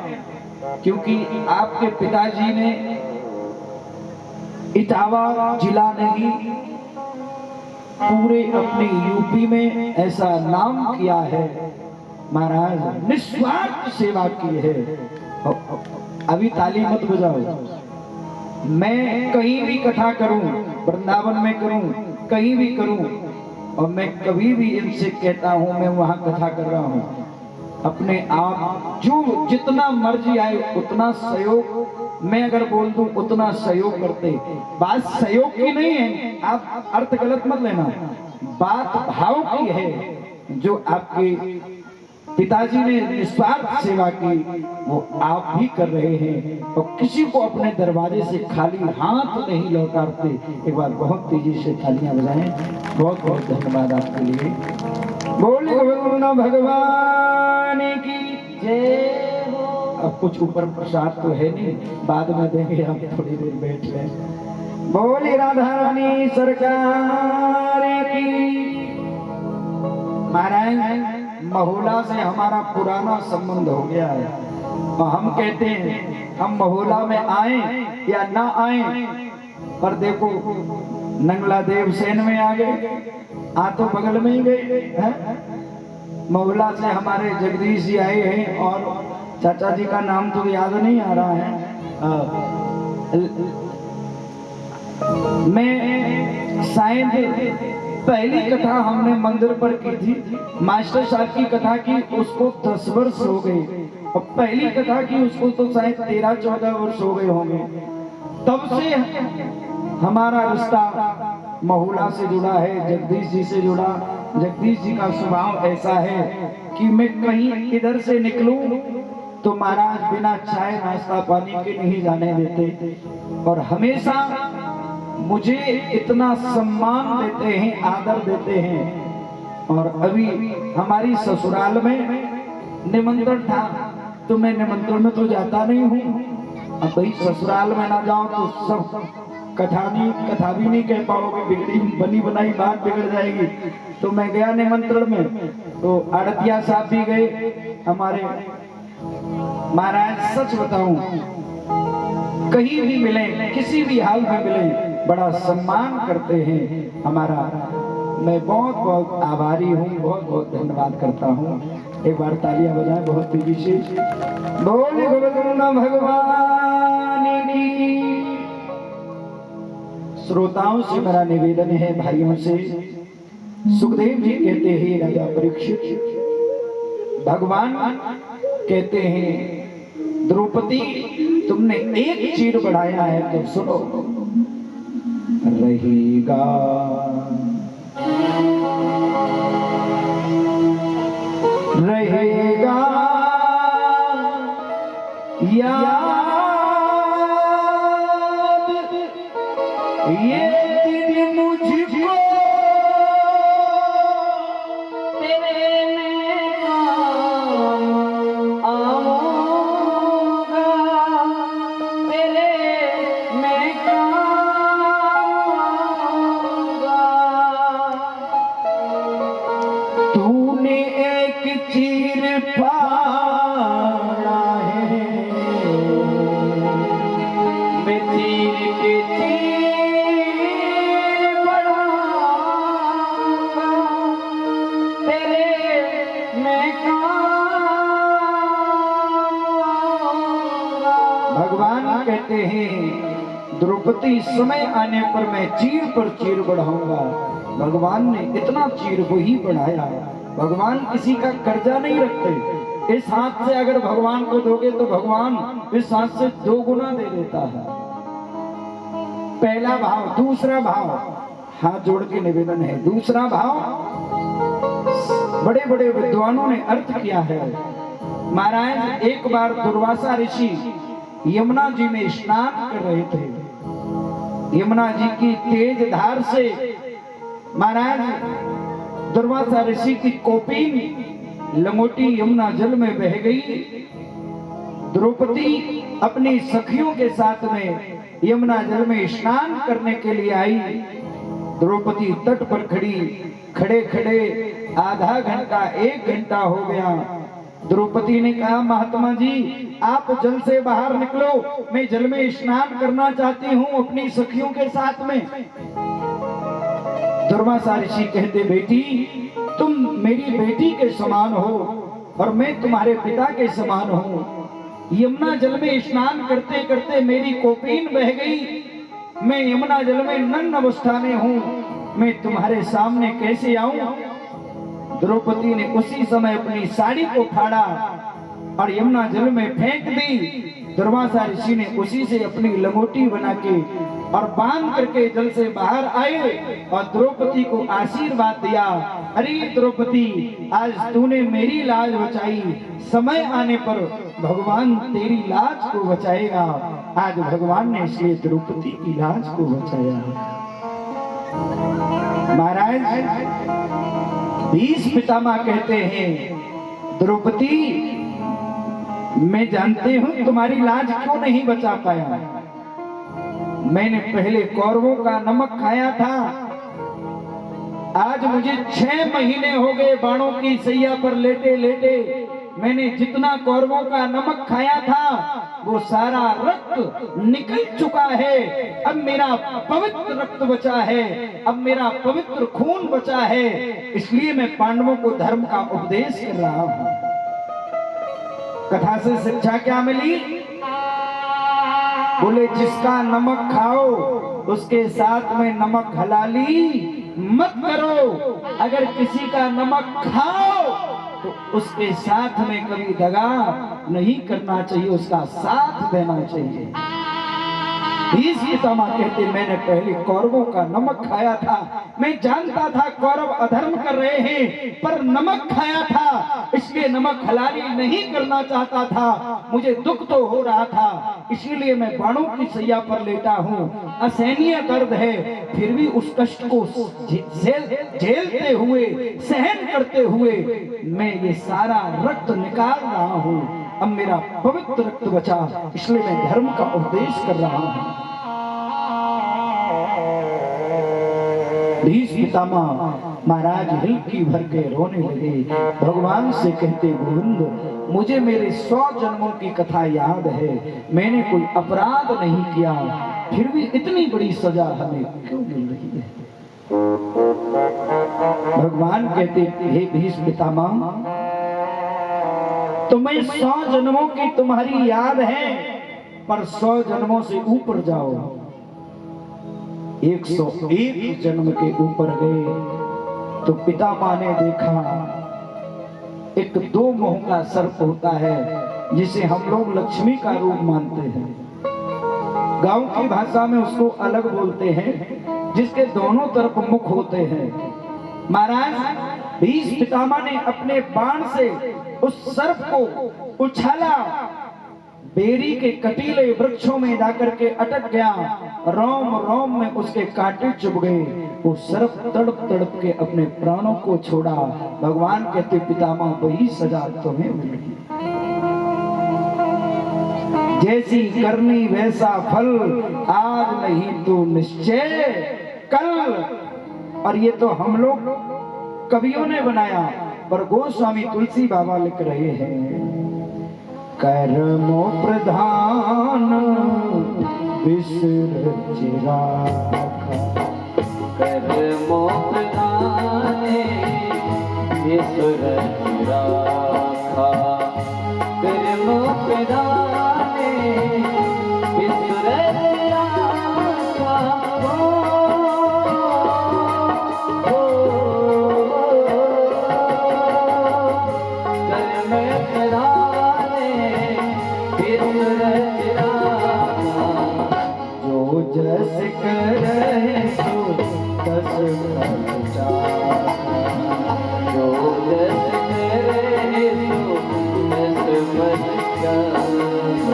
क्योंकि आपके पिताजी ने इटावा जिला नहीं, पूरे अपने यूपी में ऐसा नाम किया है। महाराज निस्वार्थ सेवा की है। अभी ताली मत बजाओ, मैं कहीं भी कथा करूं, वृंदावन में करूं, कहीं भी करूं, और मैं कभी भी इनसे कहता हूं मैं वहां कथा कर रहा हूं, अपने आप जो जितना मर्जी आए उतना सहयोग, मैं अगर बोल दूं उतना सहयोग करते। बात सहयोग की नहीं है, आप अर्थ गलत मत लेना, बात भाव की है। जो आपके पिताजी ने निस्वार्थ सेवा की, वो आप भी कर रहे हैं, और किसी को अपने दरवाजे से खाली हाथ नहीं लौटाते। एक बार बहुत तेजी से तालियां बजाएं। बहुत बहुत धन्यवाद आपके लिए। बोले भगवान की जय हो। अब कुछ ऊपर प्रसाद तो है नहीं, बाद में देंगे, हम थोड़ी देर बैठ लें। बोली राधा रानी सरकार की। महाराज महोला से हमारा पुराना संबंध हो गया है और हम कहते हैं हम महोला में आए या ना आए, पर देखो नंगला देव सेन में आ गए, आ तो बगल में ही गए हैं। महोला से हमारे जगदीश जी आए हैं और चाचा जी का नाम तो याद नहीं आ रहा है। मैं शायद पहली कथा हमने मंदिर पर की थी, मास्टर साहब की कथा की उसको 10 वर्ष हो गए और पहली कथा की उसको तो शायद 13-14 वर्ष हो गए होंगे। तब से हमारा रिश्ता महुला से जुड़ा है, जगदीश जी से जुड़ा। जगदीश जी का स्वभाव ऐसा है कि मैं कहीं इधर से निकलूं तो महाराज बिना चाय नाश्ता पानी के नहीं जाने देते और हमेशा मुझे इतना सम्मान देते हैं, आदर देते हैं। और अभी हमारी ससुराल में निमंत्रण था तो मैं निमंत्रण में तो जाता नहीं हूँ। अब भाई ससुराल में ना जाओ तो सब कथा भी नहीं कह पाओगे, बिगड़ी बनी बनाई बात बिगड़ जाएगी। तो मैं गया निमंत्रण में, तो आड़तिया साहब भी गए हमारे। महाराज सच बताऊं, कहीं भी मिले, किसी भी हाल में मिले, बड़ा सम्मान करते हैं हमारा। मैं बहुत बहुत आभारी हूँ, बहुत बहुत धन्यवाद करता हूँ। एक बार तालियां बजाएं बहुत तेजी से। बोले गोविंद भगवान की। श्रोताओं से मेरा निवेदन है, भाइयों से। सुखदेव जी कहते हैं राजा परीक्षित, भगवान कहते हैं द्रौपदी तुमने एक चीर बढ़ाया है तो सुनो, रहेगा रहेगा याद ये दिन मुझको तेरे में काम आऊंगा, तेरे में काम आऊंगा। तूने एक चीर फाड़ा है, मैं चीर के चीर बढ़ाऊंगा, तेरे में काम आऊंगा। भगवान कहते हैं द्रौपदी समय आने पर मैं चीर पर चीर बढ़ाऊंगा। भगवान ने इतना चीर को ही बढ़ाया। भगवान किसी का कर्जा नहीं रखते। इस हाथ से अगर भगवान को दोगे तो भगवान इस हाथ से 2 गुना दे देता है। पहला भाव। दूसरा भाव, हाथ जोड़ के निवेदन है, दूसरा भाव बड़े बड़े विद्वानों ने अर्थ किया है। महाराज एक बार दुर्वासा ऋषि यमुना जी में स्नान कर रहे थे। यमुना जी की तेज धार से महाराज दुर्वासा ऋषि की कोपीन लंगोटी यमुना जल में बह गई। द्रौपदी अपनी सखियों के साथ में यमुना जल में स्नान करने के लिए आई। द्रौपदी तट पर खड़े खड़े आधा घंटा 1 घंटा हो गया। द्रौपदी ने कहा महात्मा जी आप जल से बाहर निकलो, मैं जल में स्नान करना चाहती हूँ अपनी सखियों के साथ में। दुर्वासा ऋषि कहते बेटी तुम मेरी बेटी के समान हो और मैं तुम्हारे पिता के समान हूँ। यमुना जल में स्नान करते करते मेरी कोपीन बह गई। मैं यमुना जल में नग्न अवस्था में हूँ, मैं तुम्हारे सामने कैसे आऊं? द्रौपदी ने उसी समय अपनी साड़ी को फाड़ा और यमुना जल में फेंक दी। दुर्वासा ऋषि ने उसी से अपनी लंगोटी बना के और बांध करके जल से बाहर आए और द्रौपदी को आशीर्वाद दिया। अरे द्रौपदी आज तूने मेरी लाज बचाई, समय आने पर भगवान तेरी लाज को बचाएगा। आज भगवान ने इसलिए द्रौपदी की लाज को बचाया। महाराज भीष्म पितामह कहते हैं द्रौपदी मैं जानती हूं तुम्हारी लाज क्यों नहीं बचा पाया। मैंने पहले कौरवों का नमक खाया था, आज मुझे 6 महीने हो गए बाणों की सैया पर लेटे लेटे। मैंने जितना कौरवों का नमक खाया था वो सारा रक्त निकल चुका है। अब मेरा पवित्र रक्त बचा है, अब मेरा पवित्र खून बचा है। इसलिए मैं पांडवों को धर्म का उपदेश कर रहा हूं। कथा से शिक्षा क्या मिली? बोले जिसका नमक खाओ उसके साथ में नमक हलाली मत करो। अगर किसी का नमक खाओ तो उसके साथ में कभी दगा नहीं करना चाहिए, उसका साथ देना चाहिए। पितामह कहते मैंने पहले कौरवों का नमक खाया था। मैं जानता था कौरव अधर्म कर रहे हैं, पर नमक खाया था इसलिए नमक हलाली नहीं करना चाहता था। मुझे दुख तो हो रहा था, इसीलिए मैं बाणों की सैया पर लेटा हूँ। असहनीय दर्द है, फिर भी उस कष्ट को झेलते हुए, सहन करते हुए मैं ये सारा रक्त निकाल रहा हूँ। अब मेरा पवित्र रक्त बचा, इसलिए मैं धर्म का उपदेश कर रहा हूँ। पितामह महाराज हिलकी भर के रोने लगे। भगवान से कहते गोविंद मुझे मेरे 100 जन्मों की कथा याद है, मैंने कोई अपराध नहीं किया, फिर भी इतनी बड़ी सजा हमें क्यों मिल रही है? भगवान कहते हे भीष्म पितामह तुम्हें 100 जन्मों की तुम्हारी याद है, पर 100 जन्मों से ऊपर जाओ। 101 जन्म के ऊपर गए तो पितामह ने देखा एक 2 मुंह का सर्प होता है जिसे हम लोग लक्ष्मी का रूप मानते हैं। गांव की भाषा में उसको अलग बोलते हैं, जिसके दोनों तरफ मुख होते हैं। महाराज भीष्म पितामह ने अपने बाण से उस सर्प को उछाला, बेरी के कटीले वृक्षों में जाकर के अटक गया, रोम रोम में उसके कांटे चुभ गए। वो सर्प तड़प तड़प के अपने प्राणों को छोड़ा। भगवान कहते पितामह वही सजा तुम्हें मिल रही, जैसी करनी वैसा फल, आज नहीं तो निश्चय कल। और ये तो हम लोग कवियों ने बनाया, पर गोस्वामी तुलसी बाबा लिख रहे हैं कर्मो प्रधान विसर चिराखा, कर्मो प्रधान विसर चिराखा, कर्मो प्रधान विसर चिराखा। जस करे सो तस फल चाखा, जो जस करे सो तस फल चाखा।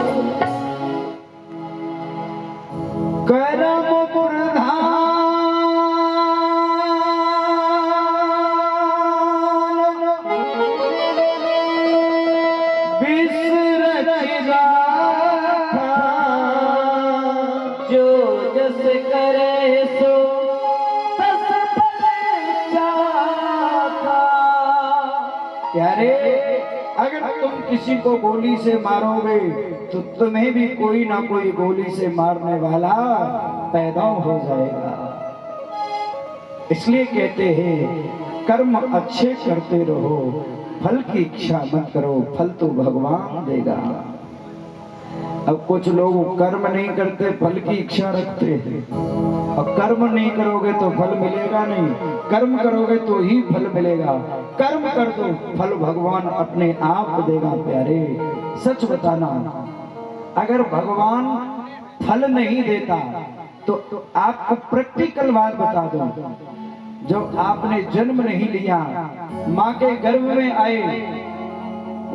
कर्म प्रधान विसर चिराखा, जो जस करे सो तस फल चाखा। प्यारे अगर तुम किसी को गोली से मारोगे तो तुम्हें भी कोई ना कोई गोली से मारने वाला पैदा हो जाएगा। इसलिए कहते हैं कर्म अच्छे करते रहो, फल की इच्छा मत करो, फल तो भगवान देगा। अब कुछ लोग कर्म नहीं करते, फल की इच्छा रखते हैं। और कर्म नहीं करोगे तो फल मिलेगा नहीं, कर्म करोगे तो ही फल मिलेगा। कर्म कर दो, फल भगवान अपने आप देगा। प्यारे सच बताना, अगर भगवान फल नहीं देता तो आपको प्रैक्टिकल बात बता दो। जब आपने जन्म नहीं लिया, माँ के गर्भ में आए,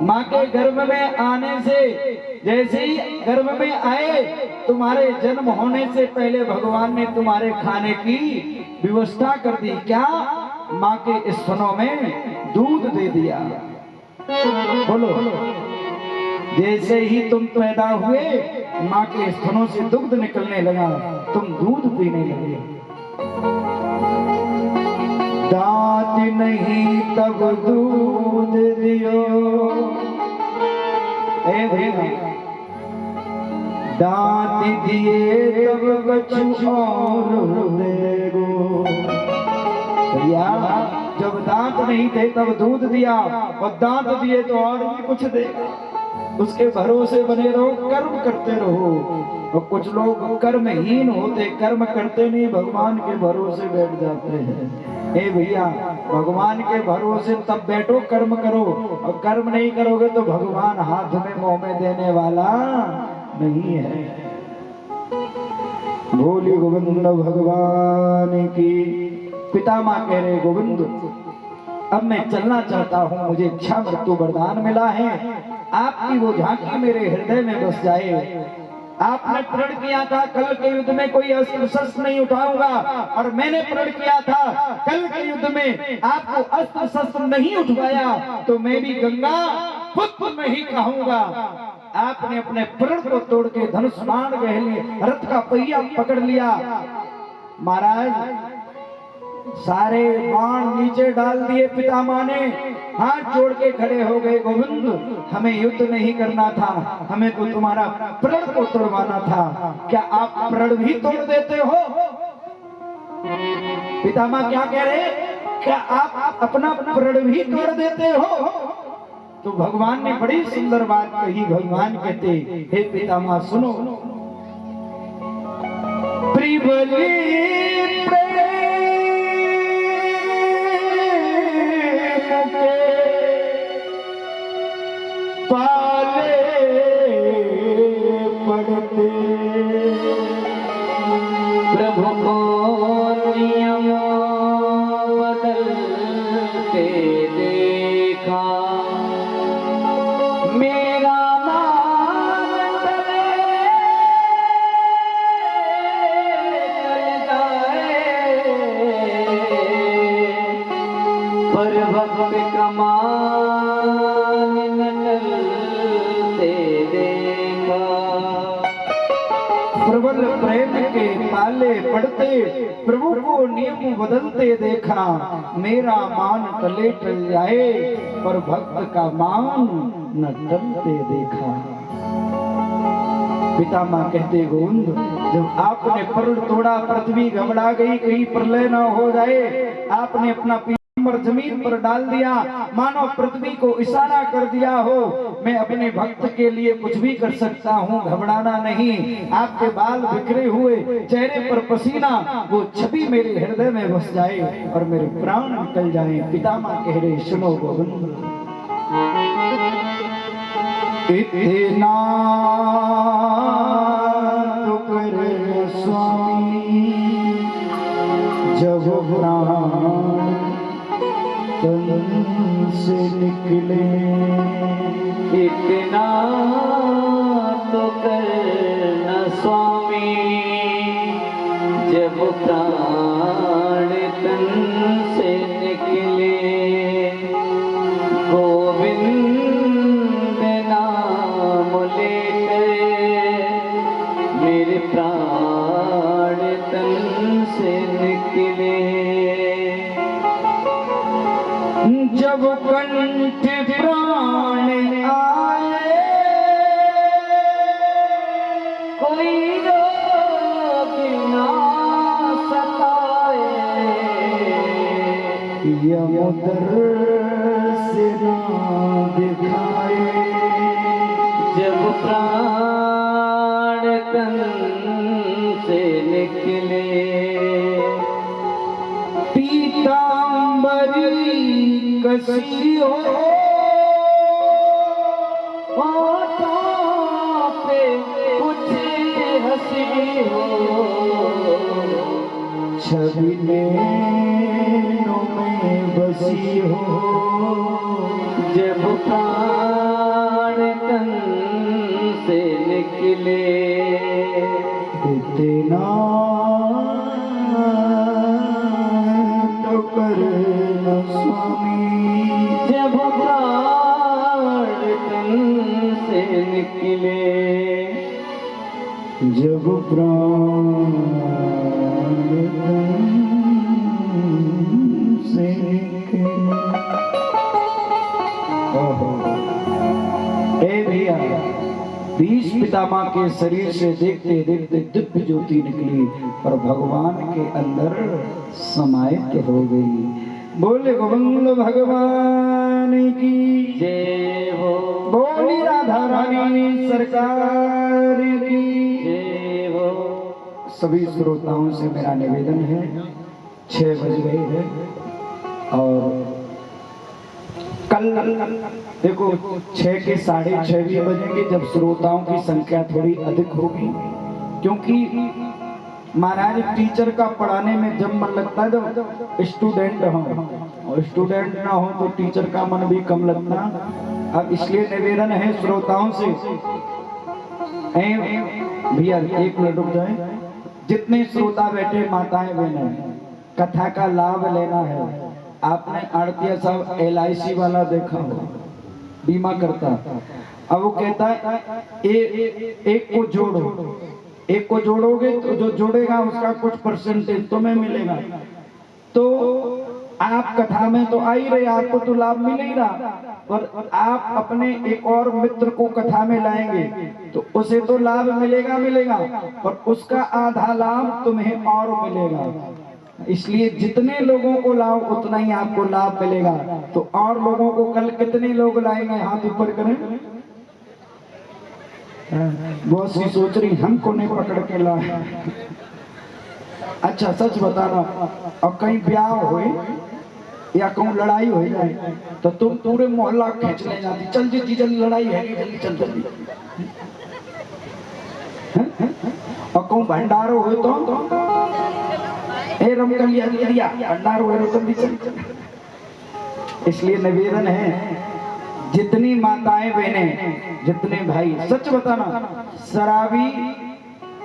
माँ के गर्भ में आने से जैसे ही गर्भ में आए, तुम्हारे जन्म होने से पहले भगवान ने तुम्हारे खाने की व्यवस्था कर दी। क्या? माँ के स्तनों में दूध दे दिया। बोलो, जैसे ही तुम पैदा हुए माँ के स्तनों से दुग्ध निकलने लगा, तुम दूध पीने लगे। दांत नहीं तब दूध दियो, ए भैया दांत दिए तब कछु और देगो। भैया जब दांत नहीं थे तब दूध दिया, और दांत दिए तो और भी कुछ देगा। उसके भरोसे बने रहो, कर्म करते रहो। और कुछ लोग कर्महीन होते, कर्म करते नहीं, भगवान के भरोसे बैठ जाते हैं। ए भैया भगवान के भरोसे तब बैठो, कर्म करो। और कर्म नहीं करोगे तो भगवान हाथ में मुंह में देने वाला नहीं है। भोली गोविंद भगवान की। पितामह कह रहे गोविंद अब मैं चलना चाहता हूँ, मुझे इच्छा मृत्यु वरदान मिला है, आपकी वो झांकी मेरे हृदय में बस जाए। आपने प्रण किया था कल के युद्ध में कोई अस्त्र शस्त्र नहीं उठाऊंगा, और मैंने प्रण किया था कल के युद्ध में आपको अस्त्र शस्त्र नहीं उठवाया तो मैं भी गंगा पुत्र नहीं कहूंगा। आपने अपने प्रण को तोड़ के धनुष बाण कह लिए, रथ का पहिया पकड़ लिया। महाराज सारे बाण नीचे डाल दिए। पितामह ने हाथ जोड़ के खड़े हो गए, गोविंद हमें युद्ध नहीं करना था, हमें तो तुम्हारा प्रण को तोड़वाना था। क्या आप प्रण भी तोड़ देते हो? पितामह क्या कह रहे, क्या आप अपना प्रण भी तोड़ देते हो? तो भगवान ने बड़ी सुंदर बात कही। भगवान कहते हे पितामह सुनो, पाले पड़ते प्रभु को नियम बदलते देखा, मेरा मान चले जाए, पर भक्त कमान नटलते देखा। प्रबल प्रेम के पाले पड़ते प्रभु को नियम बदलते देखा, मेरा मान टले टल जाए पर भक्त का मान न टलते देखा। पितामह कहते गोविंद जब आपने प्रण तोड़ा पृथ्वी घबरा गई, कहीं प्रलय न हो जाए, आपने अपना पीताम्बर जमीन पर डाल दिया, मानो पृथ्वी को इशारा कर दिया हो मैं अपने भक्त के लिए कुछ भी कर सकता हूँ, घबराना नहीं। आपके बाल बिखरे हुए, चेहरे पर पसीना, वो छवि मेरे हृदय में बस जाए और मेरे प्राण निकल जाए। पितामह कह रहे सुनो गोविंद, इतना तो कर स्वामी जब प्राण तन से निकले, इतना तो करना स्वामी जब प्राण तन से निकले, गोविंद नाम लेकर मेरे प्राण तन से निकले। जब कंठ प्राण आए कोई रोग ना सताए, यमदर से ना दिखाए, जब प्राण तन से निकले, पीतांबरी कसी हो होठों पे कुछ हंसी हो, छवि नैनों में बसी हो, जब प्राण तन से निकले, इतना तो करना स्वामी जब प्राण तन से जब प्राण से ए भैया, बीस पितामह के शरीर से देखते देखते दिव्य ज्योति निकली और भगवान के अंदर समाहित हो गई। बोले गोविंद भगवान की जय हो, बोली राधा रानी सरकार की जय हो। सभी श्रोताओं से मेरा निवेदन है, 6 बज गए हैं और कल देखो 6 के 6:30 भी बजेंगे जब श्रोताओं की संख्या थोड़ी अधिक होगी, क्योंकि महाराज टीचर का पढ़ाने में जब मन लगता है जब स्टूडेंट हो, और स्टूडेंट ना हो तो टीचर का मन भी कम लगता। अब इसलिए निवेदन है श्रोताओं से, भैया 1 मिनट रुक जाए, जितने श्रोता बैठे माताएं बहनें, कथा का लाभ लेना है। आपने आड़तिया साहब LIC वाला देखा हो, बीमा करता, अब वो कहता है एक को जोड़ो, एक को जोड़ोगे तो जो जोड़ेगा उसका कुछ परसेंटेज तुम्हें मिलेगा। तो आप कथा में तो आ ही रहे, आपको तो लाभ मिल ही रहा, पर आप अपने एक और मित्र को कथा में लाएंगे तो उसे तो लाभ मिलेगा मिलेगा, पर उसका आधा लाभ तुम्हें और मिलेगा। इसलिए जितने लोगों को लाओ उतना ही आपको लाभ मिलेगा। तो और लोगों को कल कितने लोग लाएंगे, हाथ ऊपर करें। बहुत सी सोच रही हमको नहीं पकड़ के लाए। अच्छा सच बताना, और कहीं ब्याह हो या कहूँ लड़ाई हो जाए तो तुम पूरे मोहल्ला खींच ले जाती, चल जी जल्दी लड़ाई है, जल्दी चल जल्दी। और कहूँ भंडारो हो तो ए रमकलिया दिया भंडारो हो तो चल। इसलिए निवेदन है, जितनी माताएं बहनें, जितने भाई, सच बताना, शराबी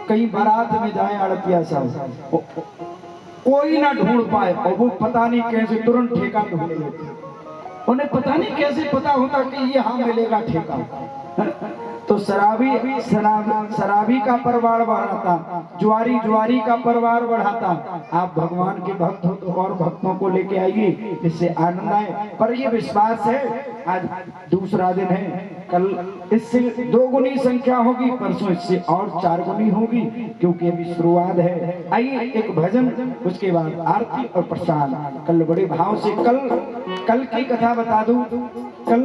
कहीं बारात में जाए आड़तिया साहब, कोई ना ढूंढ पाए और वो पता नहीं कैसे तुरंत ठेका ढूंढ लेते। उन्हें पता नहीं कैसे पता होता कि ये हाँ मिलेगा ठेका। तो शराबी का परिवार बढ़ाता, जुआरी का परिवार बढ़ाता। आप भगवान के भक्त हो तो और भक्तों को लेके आइए, इससे आनंद आए। पर ये विश्वास है, आज दूसरा दिन है, कल इससे 2 गुनी संख्या होगी, परसों इससे और 4 गुनी होगी, क्योंकि अभी शुरुआत है। आइए एक भजन, उसके बाद आरती और प्रसाद। कल बड़े भाव से कल की कथा बता दूं, कल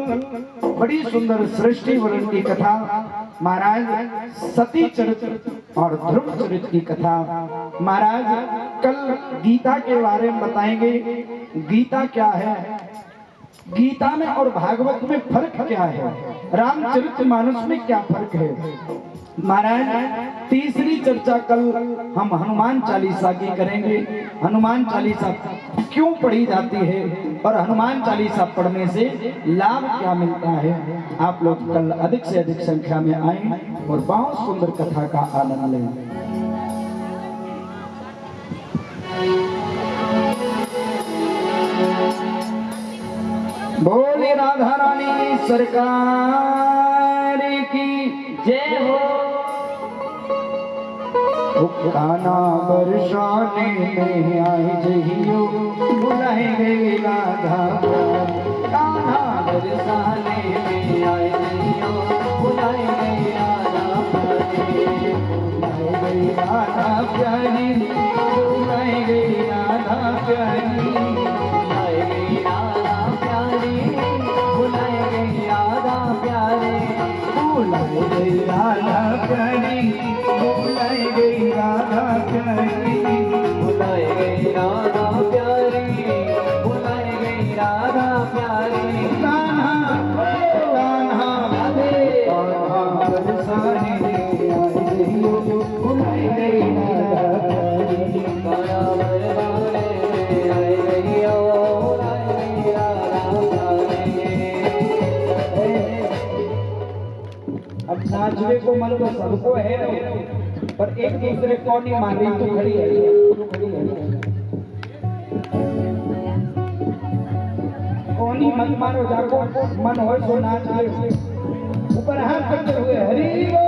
बड़ी सुंदर सृष्टि वर्णन की कथा, महाराज सती चरित्र और ध्रुव चरित्र की कथा। महाराज कल गीता के बारे में बताएंगे, गीता क्या है, गीता में और भागवत में फर्क क्या है, रामचरितमानस में क्या फर्क है। महाराज तीसरी चर्चा कल हम हनुमान चालीसा की करेंगे। हनुमान चालीसा क्यों पढ़ी जाती है और हनुमान चालीसा पढ़ने से लाभ क्या मिलता है। आप लोग कल अधिक से अधिक संख्या में आए और बहुत सुंदर कथा का आनंद लें। बोले राधा रानी सरकार की जय हो। काना बरसाने में आए जहियो, बुलाए गए राधा, काना बरसाने में आए जहियो, बुलाए गए राधा प्यारी, बुलाए गई राधा प्यारी, बुलाए गई राधा प्यारी, बुलाए गई राधा प्यारी, बुलाए गई राधा प्यारी, बुलाए गई राधा प्यारी, बुलाए गई राधा प्यारी, बुलाए गई राधा प्यारी, बुलाए गई राधा प्यारी। कान्हा कान्हा कान्हा बरसाने में आए जहियो, बुलाए गई राधा प्यारी, कान्हा बरसाने में आए जहियो, बुलाए गई राधा प्यारी। अब नाचने को मन तो सबको है, पर एक दूसरे को नहीं मान रही। तू खड़ी है, कौन ही मत मारो, जाको मन हो तो नाच ले। ऊपर हाथ करते हुए हरि बोल।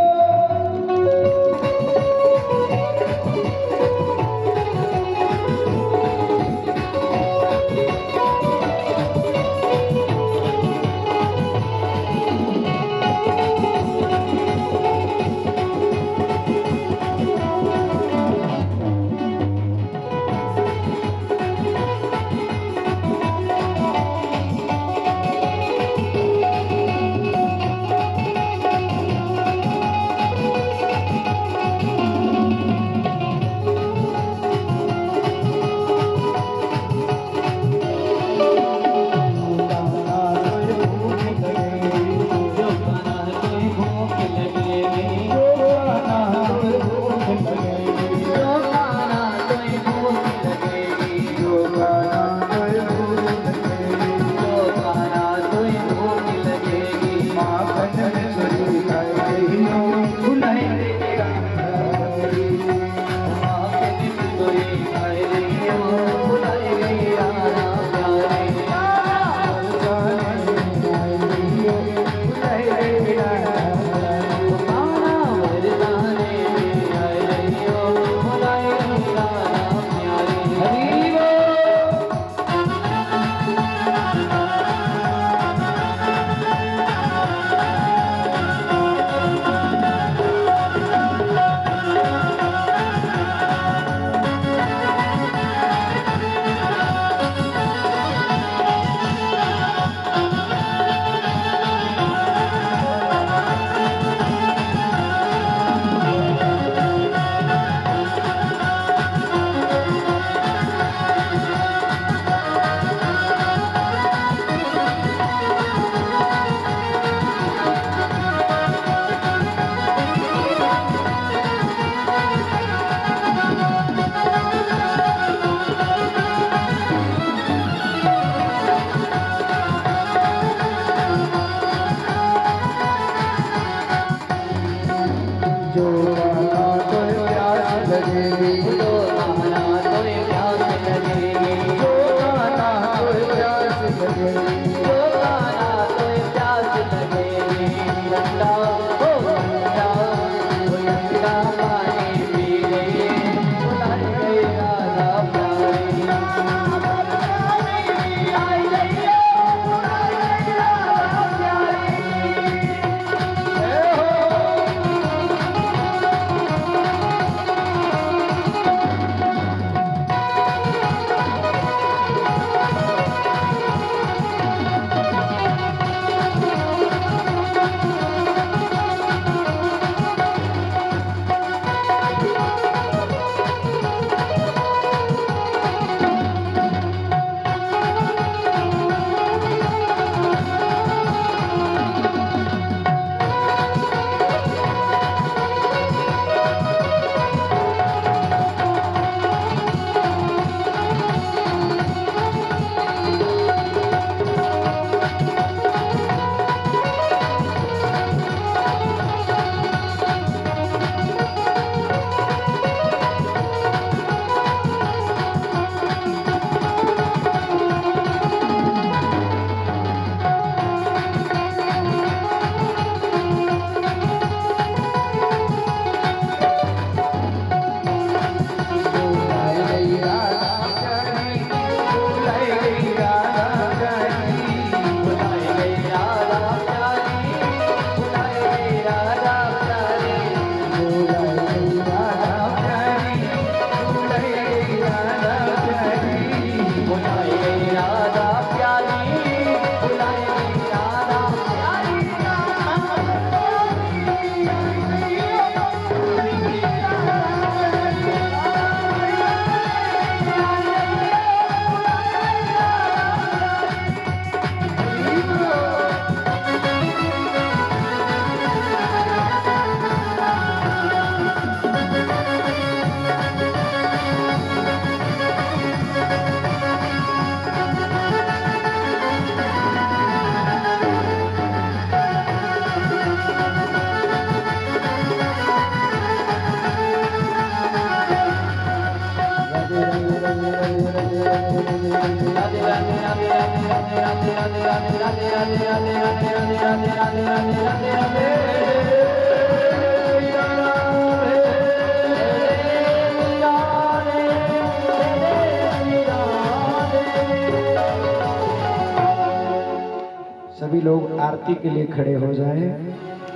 सभी लोग आरती के लिए खड़े हो जाए।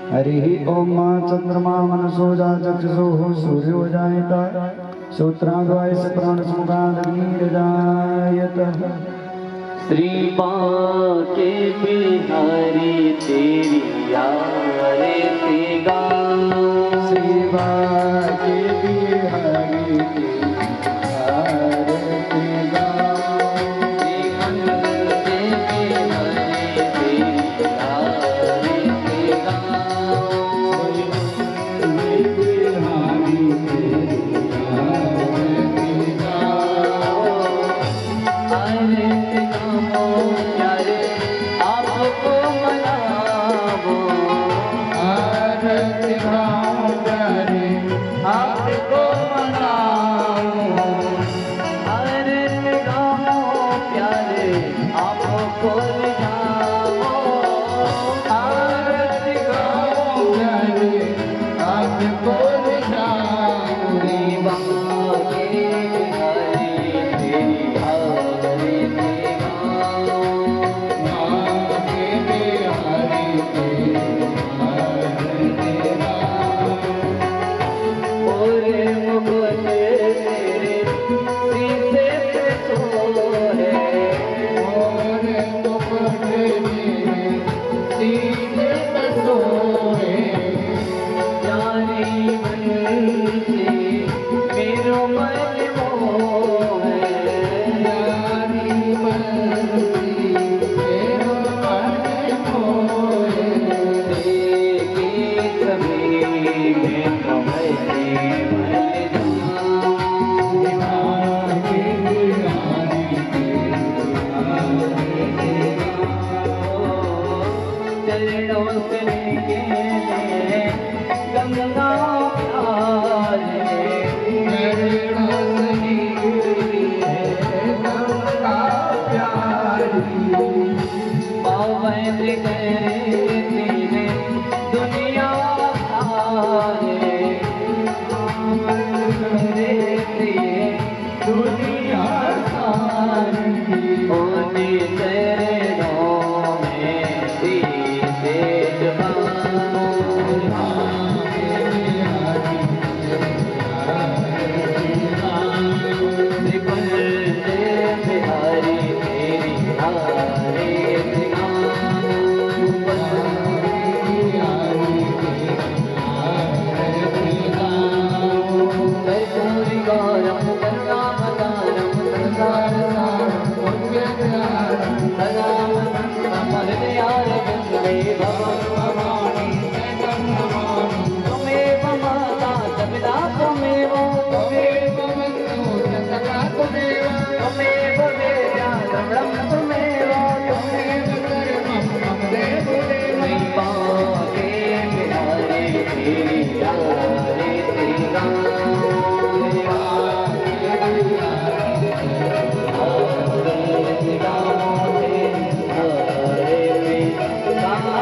हरि ओम मां चंद्रमा मनसो जा चक्षुषो सूर्यो जायत सूत्राद्वय से प्राण सुमुखादग्निर्जायत। श्री बांके बिहारी तेरी आरती गाऊं, श्री बांके बिहारी तेरी आरती गाऊं, श्री बांके बिहारी तेरी आरती गाऊं, श्री बिहारी तेरी आरती गाऊं। आरती गाओ प्यारे आपको मनावो, आरती गाऊं प्यारे आपको मनाऊं, आरती गाओ प्यारे आपको रिझाओ, आरती गाऊं प्यारे आपको रिझाऊं। श्री बांके बिहारी तेरी आरती गाओ, बांके बिहारी तेरी आरती गाऊं। ओरे मुकुट तेरे सीने पे सोहे, और मुकुट मेरे सीने पे सोए, जानी बंसी मेरो मन मोहे, यारी बंसी मेरो मन मोए। देखी सभी में तुम्हें भल जाऊं, बांके बिहारी तेरी आरती चरणों से लेके गंगा प्यारे, पावन करे तेरे दुनिया सारे, करे तेरे दुनिया सारी, होने चरणों में सीधे जमाऊं, श्री बांके बिहारी तेरी आरती गाऊं, कर्पूरी गौरम करुणावतारम संसारसारम सदा हृदयारविन्दे भवामि, त्वमेव माता च पिता त्वमेव, त्वमेव वेद्याद्रविणं त्वमेव, श्री बांके बिहारी तेरी आरती गाऊं, आरती गाऊं तेरी आरती गाऊं।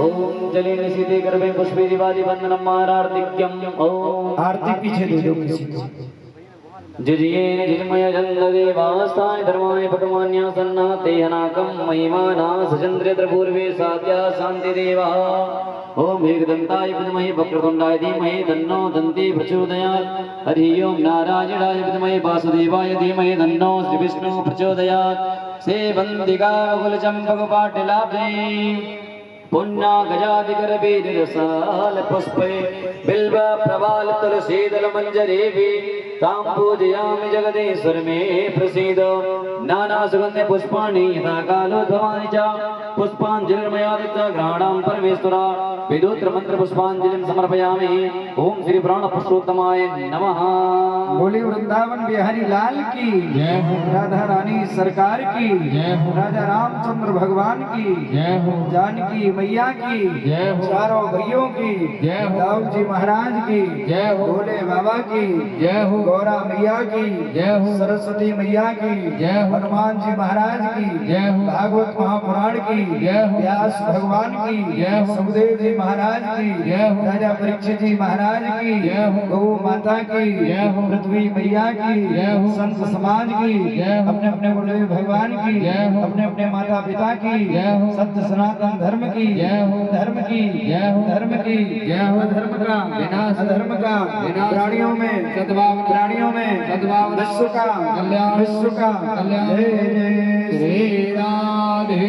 ओम जलेन सीते गर्भे पुष्पे दिवादि वंदनम आरार्तिक्यम ओम आरती पीछे दे दो किसी को। जिजियेन जिजमय जन्मदेवास्ताय धर्माय पटमान्या सन्नाते हनाकं महिमाना सचन्द्रेत्र पूर्वे सात्या शान्ति देवा। ओम एकदन्ताय विद्महे वक्रतुण्डाय धीमहि तन्नो दन्ती प्रचोदयात्। हरि ओम नारायणाय विद्महे वासुदेवाय धीमहि तन्नो श्रीविष्णु प्रचोदयात्। सेवन्तिका कुलचम्पकपाटिलाब्धे पुण्या गजादिकर रसाल पुष्पे बिल्व प्रवाल तुलसीदल मंजरे भी तां पूजयामि जगदीश्वर मे प्रसीद। नाना सुगंधे पुष्पाणि यथा कालोद्भवानि च पुष्पाञ्जलिर्मयादित्य ग्रहाणां परमेश्वरा विदुत्र मंत्र पुष्पांजलि समर्पयामि। ओम श्री प्राण पुरुषोत्तमाय नमः। बोली वृंदावन बिहारी लाल की जय हो, राधा रानी सरकार की जय हो, राजा रामचंद्र भगवान की जय हो, जानकी मैया की जय हो, चारों भैयों की जय हो, दाऊद जी महाराज की जय हो, भोले बाबा की जय हो, गौरा मैया की जय हो, सरस्वती मैया की जय हो, हनुमान जी महाराज की जय हो, भागवत महापुराण की जय हो, व्यास भगवान की जय हो, सुखदेव जी महाराज की जय हो, राजा परीक्षित जी महाराज की जय हो, गौ माता की जय हो, पृथ्वी मैया की जय हो, संत समाज की जय हो, अपने अपने गुरुदेव भगवान की जय हो, अपने अपने माता पिता की जय हो, सत्य सनातन धर्म की जय हो, धर्म की जय हो, धर्म की जय हो, धर्म का विनाश, अधर्म का विनाश, प्राणियों में सद्भाव, प्राणियों में सद्भाव, विश्व का कल्याण, विश्व का कल्याण। जय जय श्री राधे,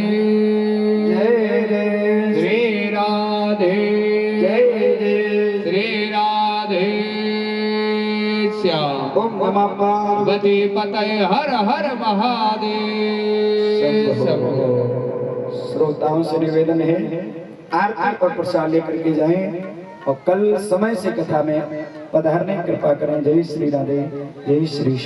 जय जय श्री राधे, जय जय श्री राधे श्याम। ओम नमः पार्वती पतये हर हर महादेव। श्रोताओं से निवेदन है आरती और प्रसाद लेकर के जाएं और कल समय से कथा में पधारने कृपा करें। जय श्री राधे, जय श्री श्याम।